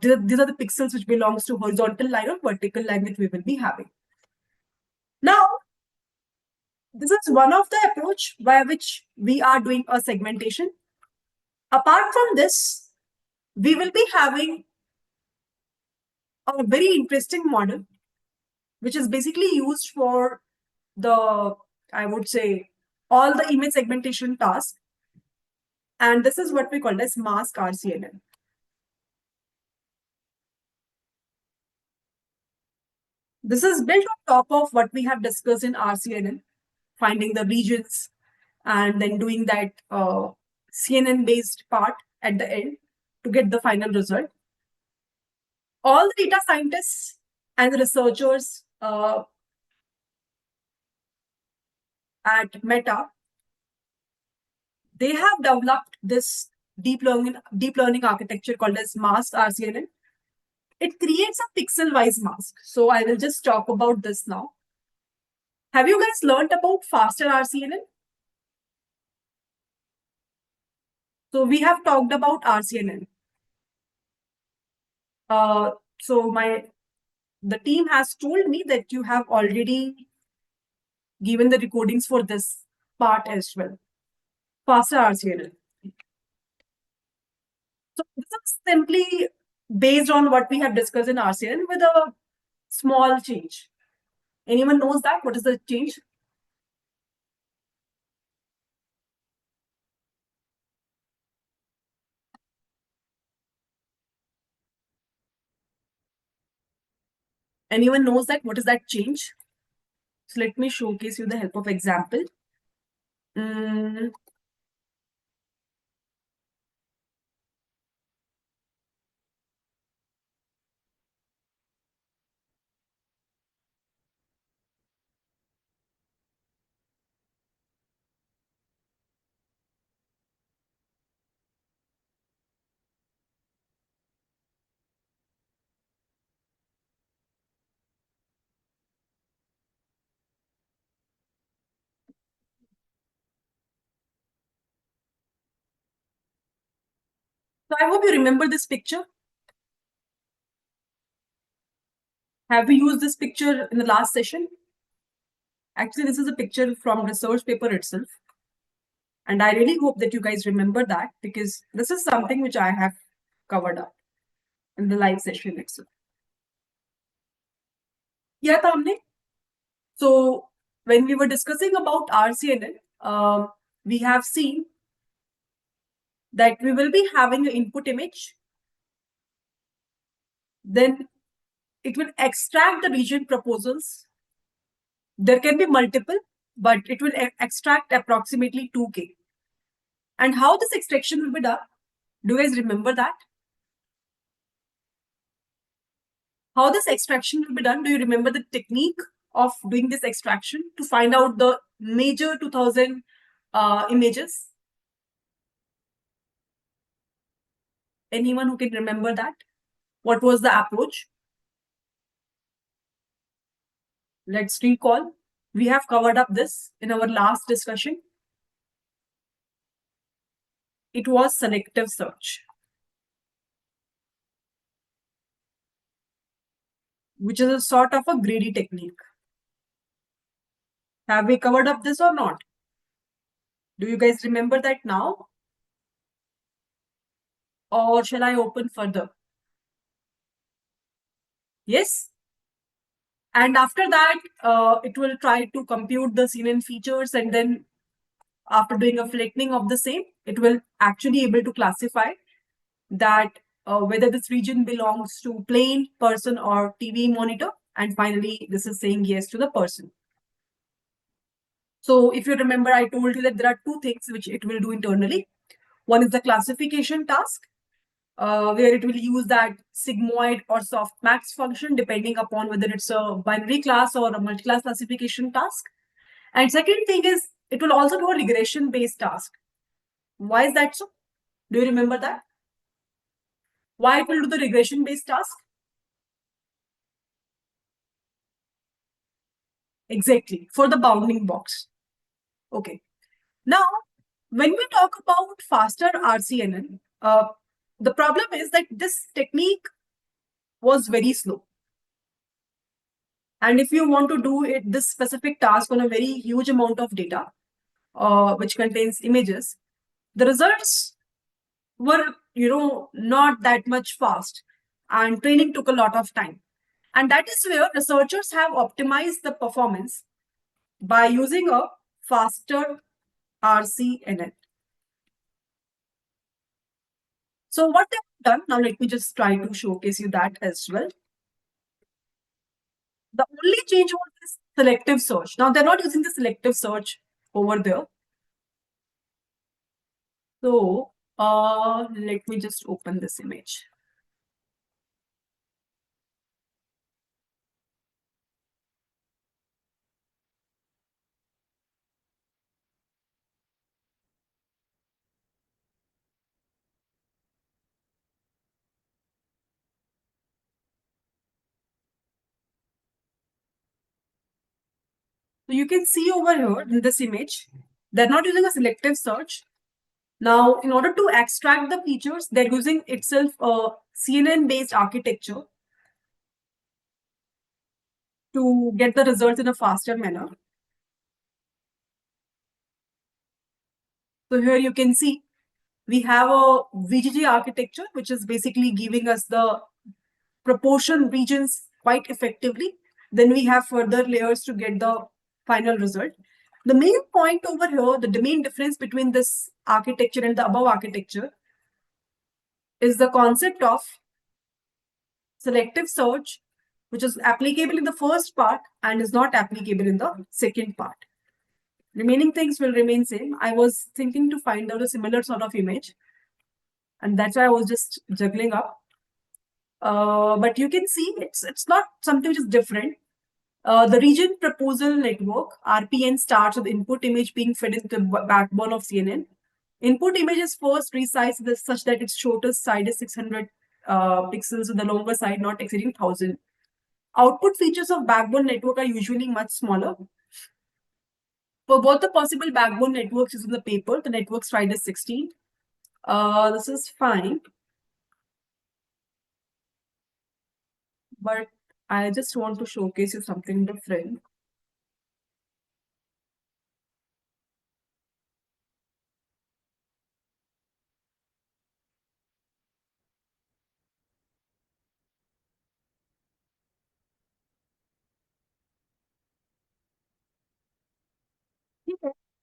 these are the pixels which belongs to horizontal line or vertical line that we will be having. Now, this is one of the approach by which we are doing a segmentation. Apart from this, we will be having a very interesting model, which is basically used for the, I would say, all the image segmentation tasks. And this is what we call as mask RCNN. This is built on top of what we have discussed in RCNN, finding the regions and then doing that CNN based part at the end to get the final result. All the data scientists and researchers at Meta, they have developed this deep learning architecture called as mask RCNN. It creates a pixel-wise mask. So I will just talk about this now. Have you guys learned about faster RCNN? So we have talked about RCNN. So the team has told me that you have already given the recordings for this part as well. Faster RCNN. So this is simply based on what we have discussed in RCNN with a small change. Anyone knows that? What is the change? Anyone knows that? What is that change? So let me showcase you the help of example. So I hope you remember this picture. Have we used this picture in the last session? Actually, this is a picture from research paper itself. And I really hope that you guys remember that, because this is something which I have covered up in the live session itself. Yeah, Tamne. So when we were discussing about RCNN, we have seen that we will be having an input image. Then it will extract the region proposals. There can be multiple, but it will extract approximately 2K. And how this extraction will be done? Do you guys remember that? How this extraction will be done? Do you remember the technique of doing this extraction to find out the major 2000 images? Anyone who can remember that? What was the approach? Let's recall. We have covered up this in our last discussion. It was selective search, which is a sort of a greedy technique. Have we covered up this or not? Do you guys remember that now? Or shall I open further? Yes? And after that, it will try to compute the CNN features, and then after doing a flattening of the same, it will actually able to classify that whether this region belongs to plane, person, or TV monitor. And finally, this is saying yes to the person. So if you remember, I told you that there are two things which it will do internally. One is the classification task, where it will use that sigmoid or softmax function depending upon whether it's a binary class or a multi-class classification task. And second thing is it will also do a regression based task. Why is that so? Do you remember that? Why it will do the regression based task? Exactly, for the bounding box. Okay. Now, when we talk about faster RCNN, the problem is that this technique was very slow. And if you want to do it, this specific task on a very huge amount of data, which contains images, the results were, not that much fast, and training took a lot of time. And that is where researchers have optimized the performance by using a faster RCNN. So what they've done, now let me just try to showcase you that as well. The only change was this selective search. Now they're not using the selective search over there. So let me just open this image. So you can see over here in this image, they're not using a selective search. Now, in order to extract the features, they're using itself a CNN-based architecture to get the results in a faster manner. So here you can see we have a VGG architecture, which is basically giving us the proportion regions quite effectively. Then we have further layers to get the final result. The main point over here, the main difference between this architecture and the above architecture is the concept of selective search, which is applicable in the first part and is not applicable in the second part. Remaining things will remain same. I was thinking to find out a similar sort of image, and that's why I was just juggling up. But you can see it's not something which is different. The region proposal network, RPN, starts with input image being fed into the backbone of CNN. Input image is first resized such that its shortest side is 600 pixels with the longer side not exceeding 1000. Output features of backbone network are usually much smaller. For both the possible backbone networks used in the paper, the network size is 16. This is fine. But I just want to showcase you something different.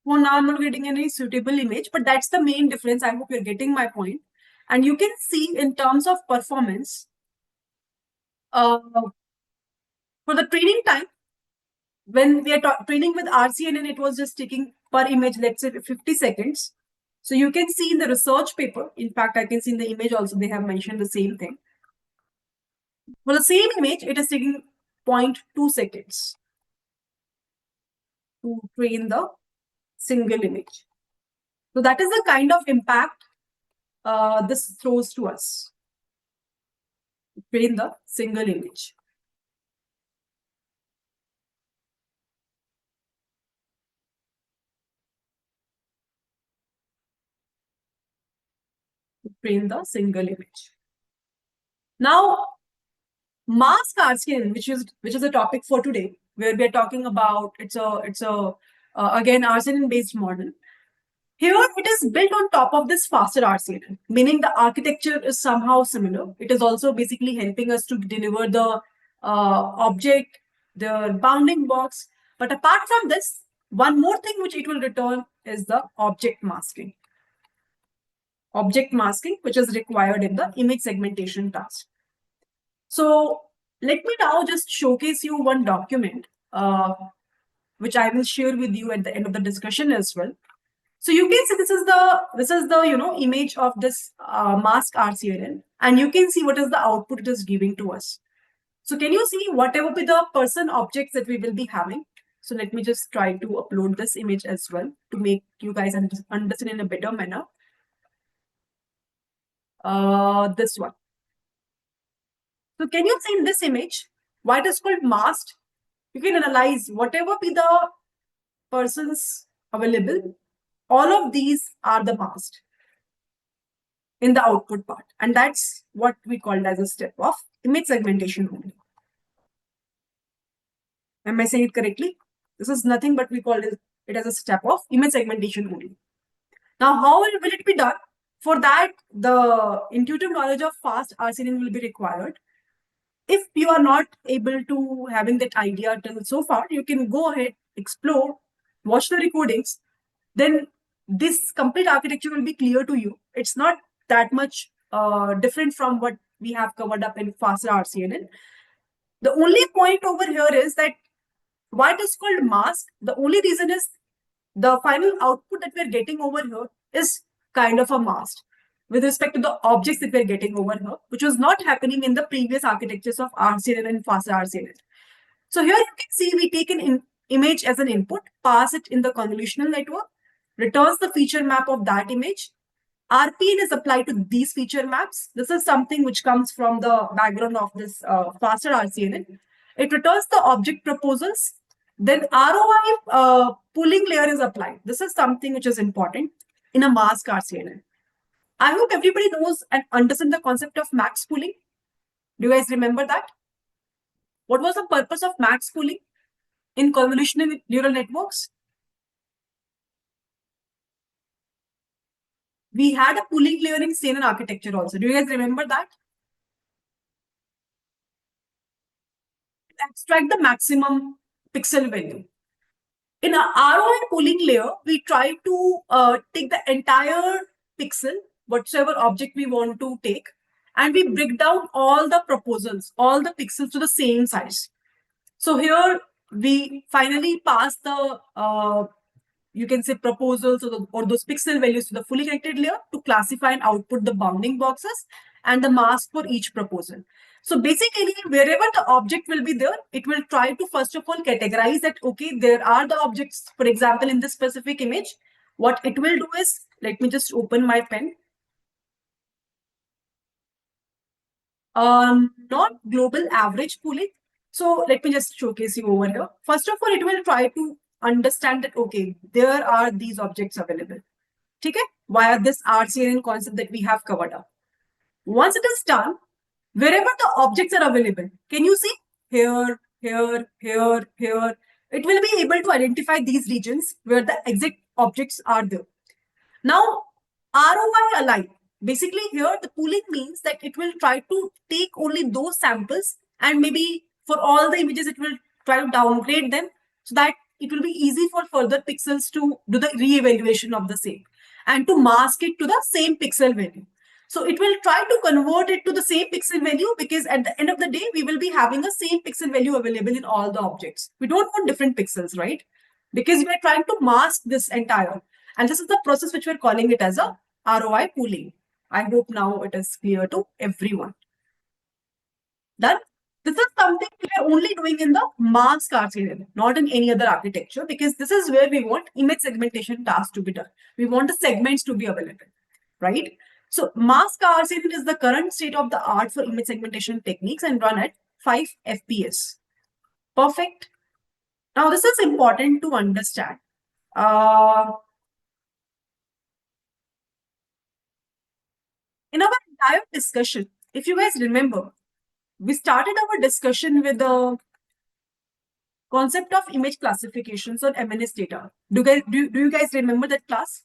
For now, I'm not getting any suitable image, but that's the main difference. I hope you're getting my point. And you can see in terms of performance, uh, for the training time, when we are training with RCNN, it was just taking per image, let's say 50 seconds. So you can see in the research paper, in fact, I can see in the image also, they have mentioned the same thing. For the same image, it is taking 0.2 seconds to train the single image. So that is the kind of impact this throws to us, train the single image. Train the single image. Now, mask RCN, which is a topic for today, where we are talking about it's a again RCN based model. Here it is built on top of this faster RCN, meaning the architecture is somehow similar. It is also basically helping us to deliver the object, the bounding box. But apart from this, one more thing which it will return is the object masking. Object masking, which is required in the image segmentation task. So Let me now just showcase you one document, which I will share with you at the end of the discussion as well. So you can see this is the image of this mask RCNN, and you can see what is the output it is giving to us. So can you see whatever be the person objects that we will be having? So let me just try to upload this image as well to make you guys understand in a better manner. This one. So can you see in this image why it is called masked? You can analyze whatever be the persons available. All of these are the masked in the output part, and that's what we called as a step of image segmentation only. Am I saying it correctly? This is nothing but we call it as a step of image segmentation only. Now, how will it be done? For that, the intuitive knowledge of fast RCNN will be required. If you are not able to having that idea till so far, you can go ahead, explore, watch the recordings. Then this complete architecture will be clear to you. It's not that much different from what we have covered up in faster RCNN. The only point over here is that why it is called mask. The only reason is the final output that we're getting over here is kind of a mask with respect to the objects that we're getting over here, which was not happening in the previous architectures of RCNN and faster RCNN. So here you can see we take an image as an input, pass it in the convolutional network, returns the feature map of that image. RPN is applied to these feature maps. This is something which comes from the background of this faster RCNN. It returns the object proposals. Then ROI pooling layer is applied. This is something which is important in a mask RCNN. I hope everybody knows and understands the concept of max pooling. Do you guys remember that? What was the purpose of max pooling in convolutional neural networks? We had a pooling layer in CNN architecture also. Do you guys remember that? Extract the maximum pixel value. In our ROI pooling layer, we try to take the entire pixel, whatsoever object we want to take, and we break down all the proposals, all the pixels to the same size. So here we finally pass the you can say proposals or those pixel values to the fully connected layer to classify and output the bounding boxes and the mask for each proposal. So basically, wherever the object will be there, it will try to first of all categorize that, okay, there are the objects, for example, in this specific image. What it will do is, let me just open my pen. Not global average pooling. So let me just showcase you over here. First of all, it will try to understand that, okay, there are these objects available. Okay, via this RCNN concept that we have covered up. Once it is done, wherever the objects are available, can you see here, here, here, here, it will be able to identify these regions where the exact objects are there. Now, ROI align. Basically, here the pooling means that it will try to take only those samples and maybe for all the images, it will try to downgrade them so that it will be easy for further pixels to do the re-evaluation of the same and to mask it to the same pixel value. So it will try to convert it to the same pixel value because at the end of the day, we will be having the same pixel value available in all the objects. We don't want different pixels, right? Because we are trying to mask this entire. And this is the process which we're calling it as a ROI pooling. I hope now it is clear to everyone. Done? This is something we are only doing in the mask RCNN, not in any other architecture, because this is where we want image segmentation tasks to be done. We want the segments to be available, right? So mask RCNN is the current state of the art for image segmentation techniques and run at 5 FPS. Perfect. Now this is important to understand. In our entire discussion, if you guys remember, we started our discussion with the concept of image classifications on MNS data. Do you guys remember that class?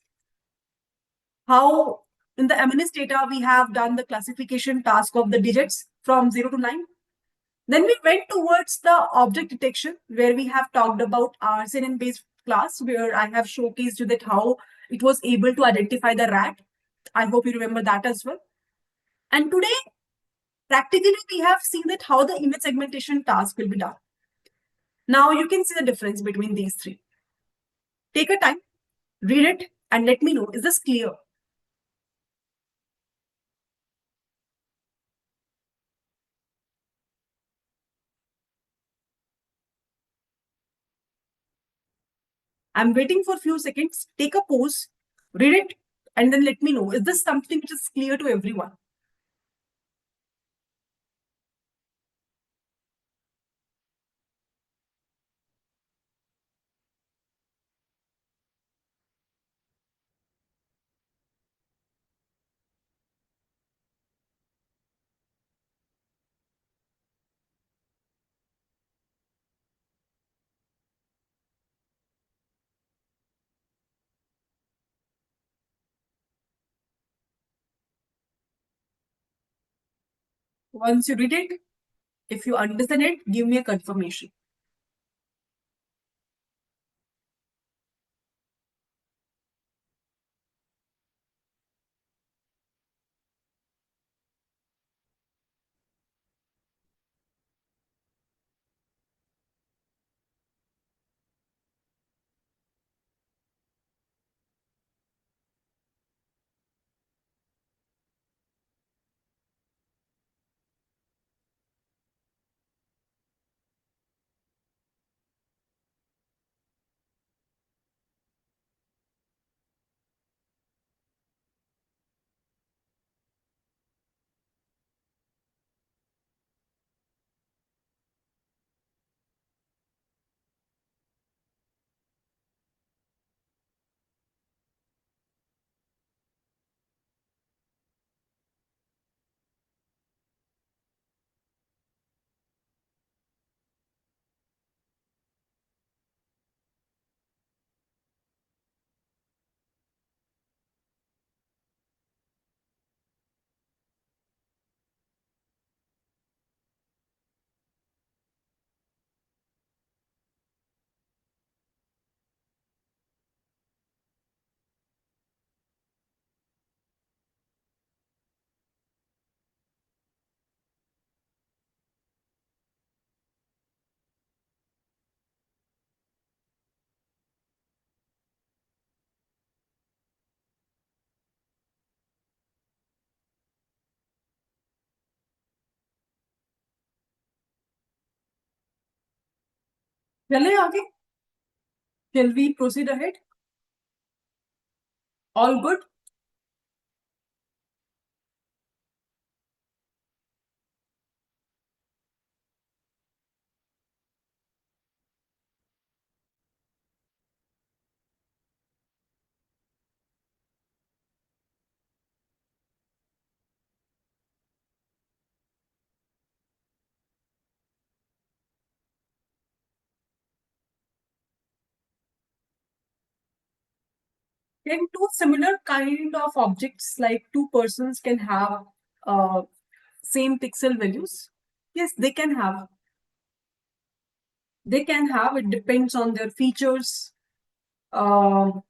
How in the MNS data we have done the classification task of the digits from 0 to 9. Then we went towards the object detection where we have talked about RCNN based class where I have showcased you that how it was able to identify the rat. I hope you remember that as well. And today Practically, we have seen that how the image segmentation task will be done. Now you can see the difference between these three. Take a time, read it, and let me know, is this clear? I'm waiting for a few seconds. Take a pause, read it, and then let me know, is this something which is clear to everyone? Once you read it, if you understand it, give me a confirmation. चले आगे? Shall we proceed ahead? All good? Can two similar kind of objects, like two persons, can have uh, same pixel values? Yes, they can have. They can have. It depends on their features. Um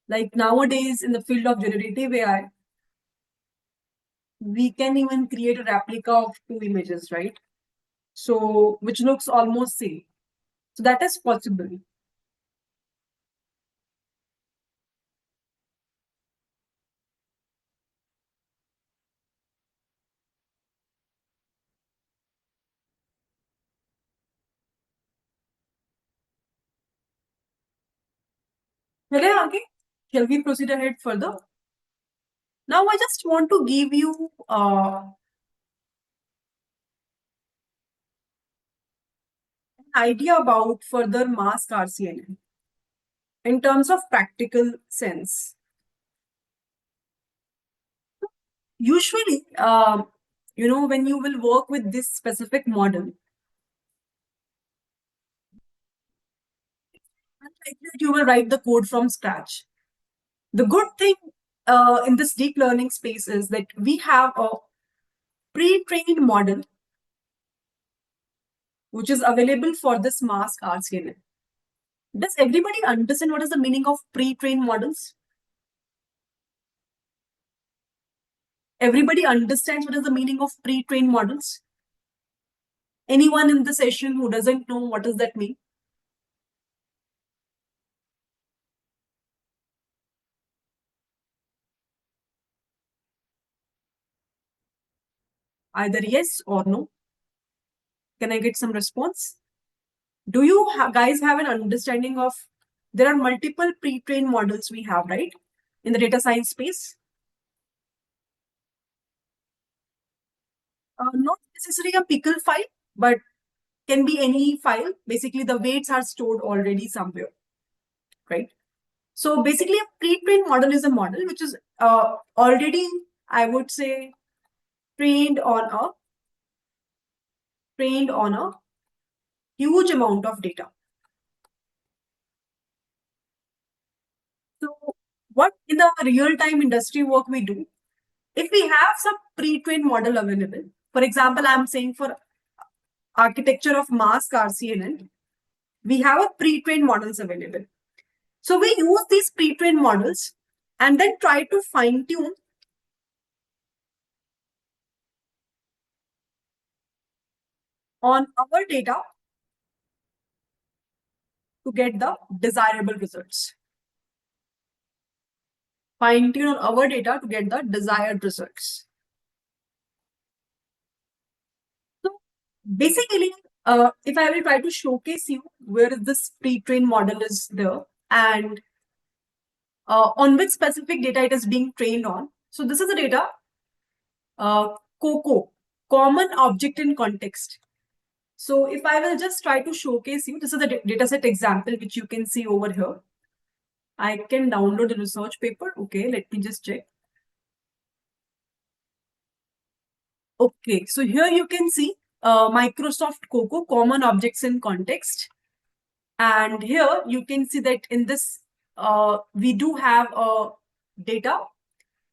like nowadays, in the field of generative AI, we can even create a replica of two images, right? So, which looks almost same. So that is possible. चले आगे? Shall we proceed ahead further? Now, I just want to give you an idea about further mask RCNN in terms of practical sense. Usually, when you will work with this specific model, unlikely that you will write the code from scratch. The good thing in this deep learning space is that we have a pre-trained model which is available for this mask RCNN. Does everybody understand what is the meaning of pre-trained models? everybody understands what is the meaning of pre-trained models? Anyone in the session who doesn't know what does that mean? Either yes or no. Can I get some response? Do you guys have an understanding of there are multiple pre-trained models we have, right? In the data science space? Not necessarily a pickle file, but can be any file. Basically, the weights are stored already somewhere, right? So basically, a pre-trained model is a model which is already, I would say, trained on a huge amount of data. So what in the real-time industry work we do, if we have some pre-trained model available, for example, I'm saying for architecture of mask RCNN, we have a pre-trained models available. So we use these pre-trained models and then try to fine-tune on our data to get the desirable results. Fine-tune on our data to get the desired results. So basically, if I will try to showcase you where this pre-trained model is there and on which specific data it is being trained on. So this is the data, COCO, Common Object in Context. So if I will just try to showcase you, this is the dataset example which you can see over here. I can download the research paper. Okay, let me just check. Okay, so here you can see Microsoft COCO, Common Objects in Context. And here you can see that in this, we do have data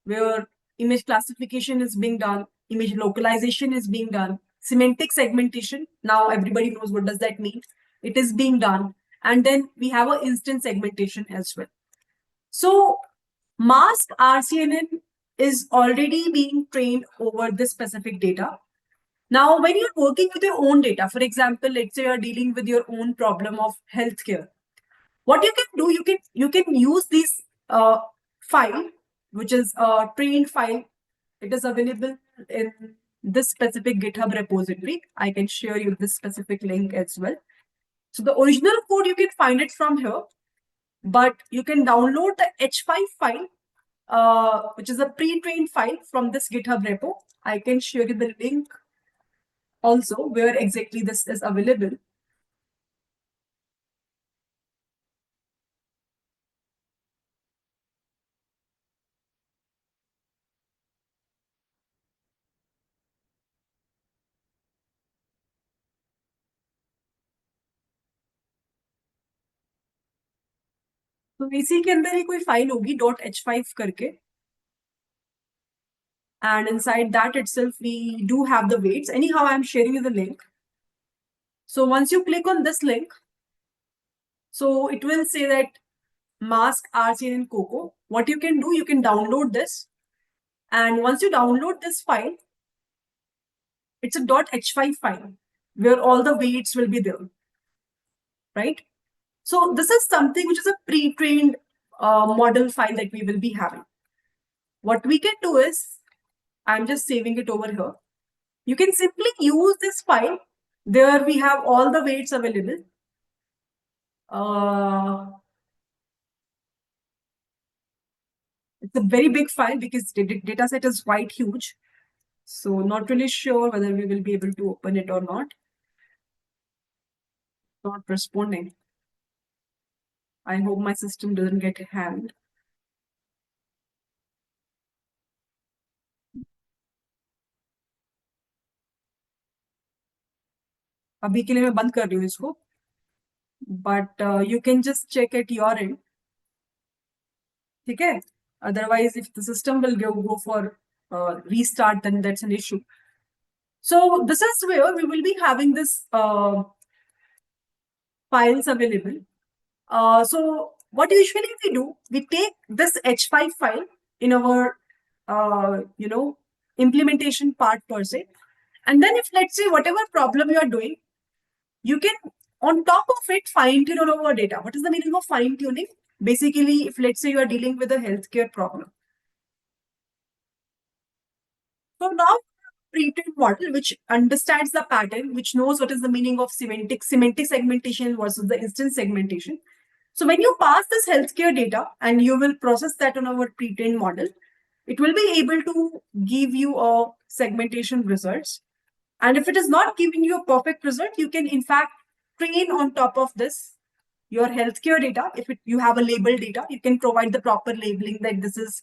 where image classification is being done, image localization is being done, semantic segmentation. Now everybody knows what does that mean. It is being done. And then we have an instance segmentation as well. So mask RCNN is already being trained over this specific data. Now, when you're working with your own data, for example, let's say you're dealing with your own problem of healthcare, what you can do, you can use this file, which is a trained file. It is available in this specific GitHub repository. I can share you this specific link as well. So the original code you can find it from here, but you can download the H5 file, which is a pre-trained file from this GitHub repo. I can share you the link also where exactly this is available. तो इसी के अंदर ही कोई file होगी .h5 करके, and inside that itself we do have the weights. Anyhow, I'm sharing you the link. So once you click on this link, so it will say that mask RCNN COCO. What you can do, you can download this, and once you download this file, it's a .h5 file where all the weights will be there, right? So this is something which is a pre-trained model file that we will be having. What we can do is, I'm just saving it over here. You can simply use this file. There we have all the weights available. It's a very big file because the data set is quite huge. So not really sure whether we will be able to open it or not. Not responding. I hope my system doesn't get hanged. अभी के लिए मैं बंद कर रही हूँ इसको. But you can just check at your end. ठीक है? Otherwise, if the system will go for restart, then that's an issue. So this is where we will be having this files available. So what usually we do, we take this H5 file in our, implementation part per se. And then if let's say whatever problem you are doing, you can on top of it fine tune all over data. What is the meaning of fine tuning? Basically, if let's say you are dealing with a healthcare problem. So now pre-trained model which understands the pattern, which knows what is the meaning of semantic segmentation versus the instance segmentation. So when you pass this healthcare data and you will process that on our pre-trained model, it will be able to give you a segmentation results. And if it is not giving you a perfect result, you can in fact train on top of this your healthcare data. If you have a label data, you can provide the proper labeling that this is,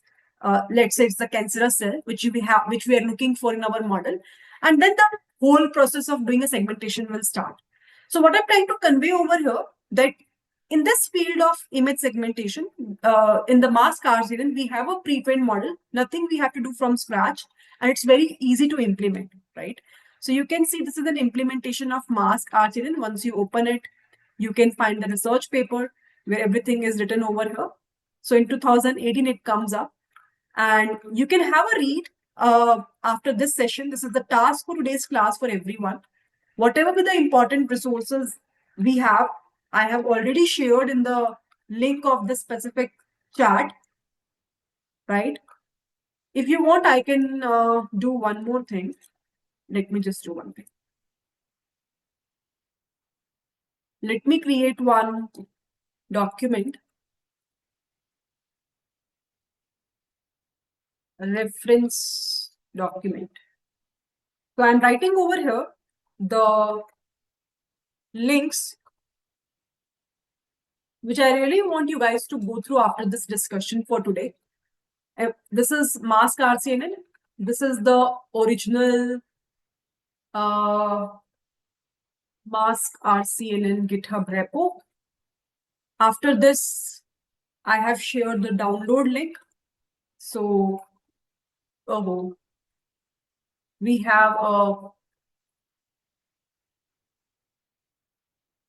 let's say it's the cancerous cell, which we are looking for in our model. And then the whole process of doing a segmentation will start. So what I'm trying to convey over here, that in this field of image segmentation, in the mask RCN, we have a pre-trained model, nothing we have to do from scratch, and it's very easy to implement, right? So you can see this is an implementation of mask RCN. Once you open it, you can find the research paper where everything is written over here. So in 2018, it comes up and you can have a read after this session. This is the task for today's class for everyone. Whatever be the important resources we have, I have already shared in the link of this specific chat, right? If you want, I can do one more thing. Let me just do one thing. Let me create one document, a reference document. So I'm writing over here the links which I really want you guys to go through after this discussion for today. This is Mask RCNN. This is the original Mask RCNN GitHub repo. After this, I have shared the download link. So we have a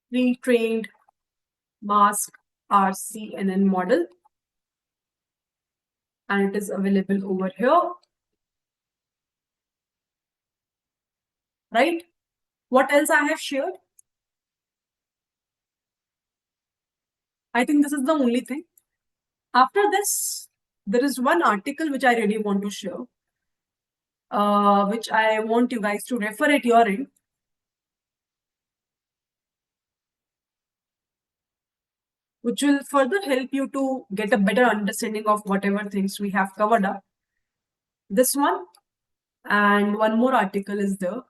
pre-trained Mask RCNN model, and it is available over here, right? What else I have shared? I think this is the only thing. After this, there is one article which I really want to share, which I want you guys to refer at your end. Which will further help you to get a better understanding of whatever things we have covered up. This one and one more article is there,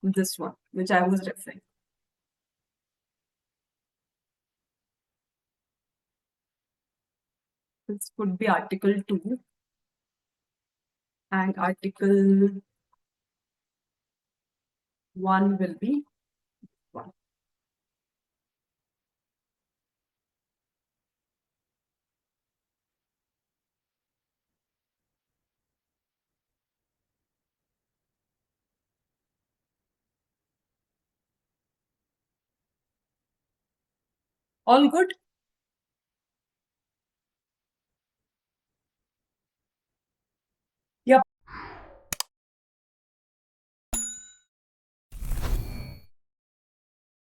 this one, which I was referring. This could be article 2 and article 1 will be 1. All good?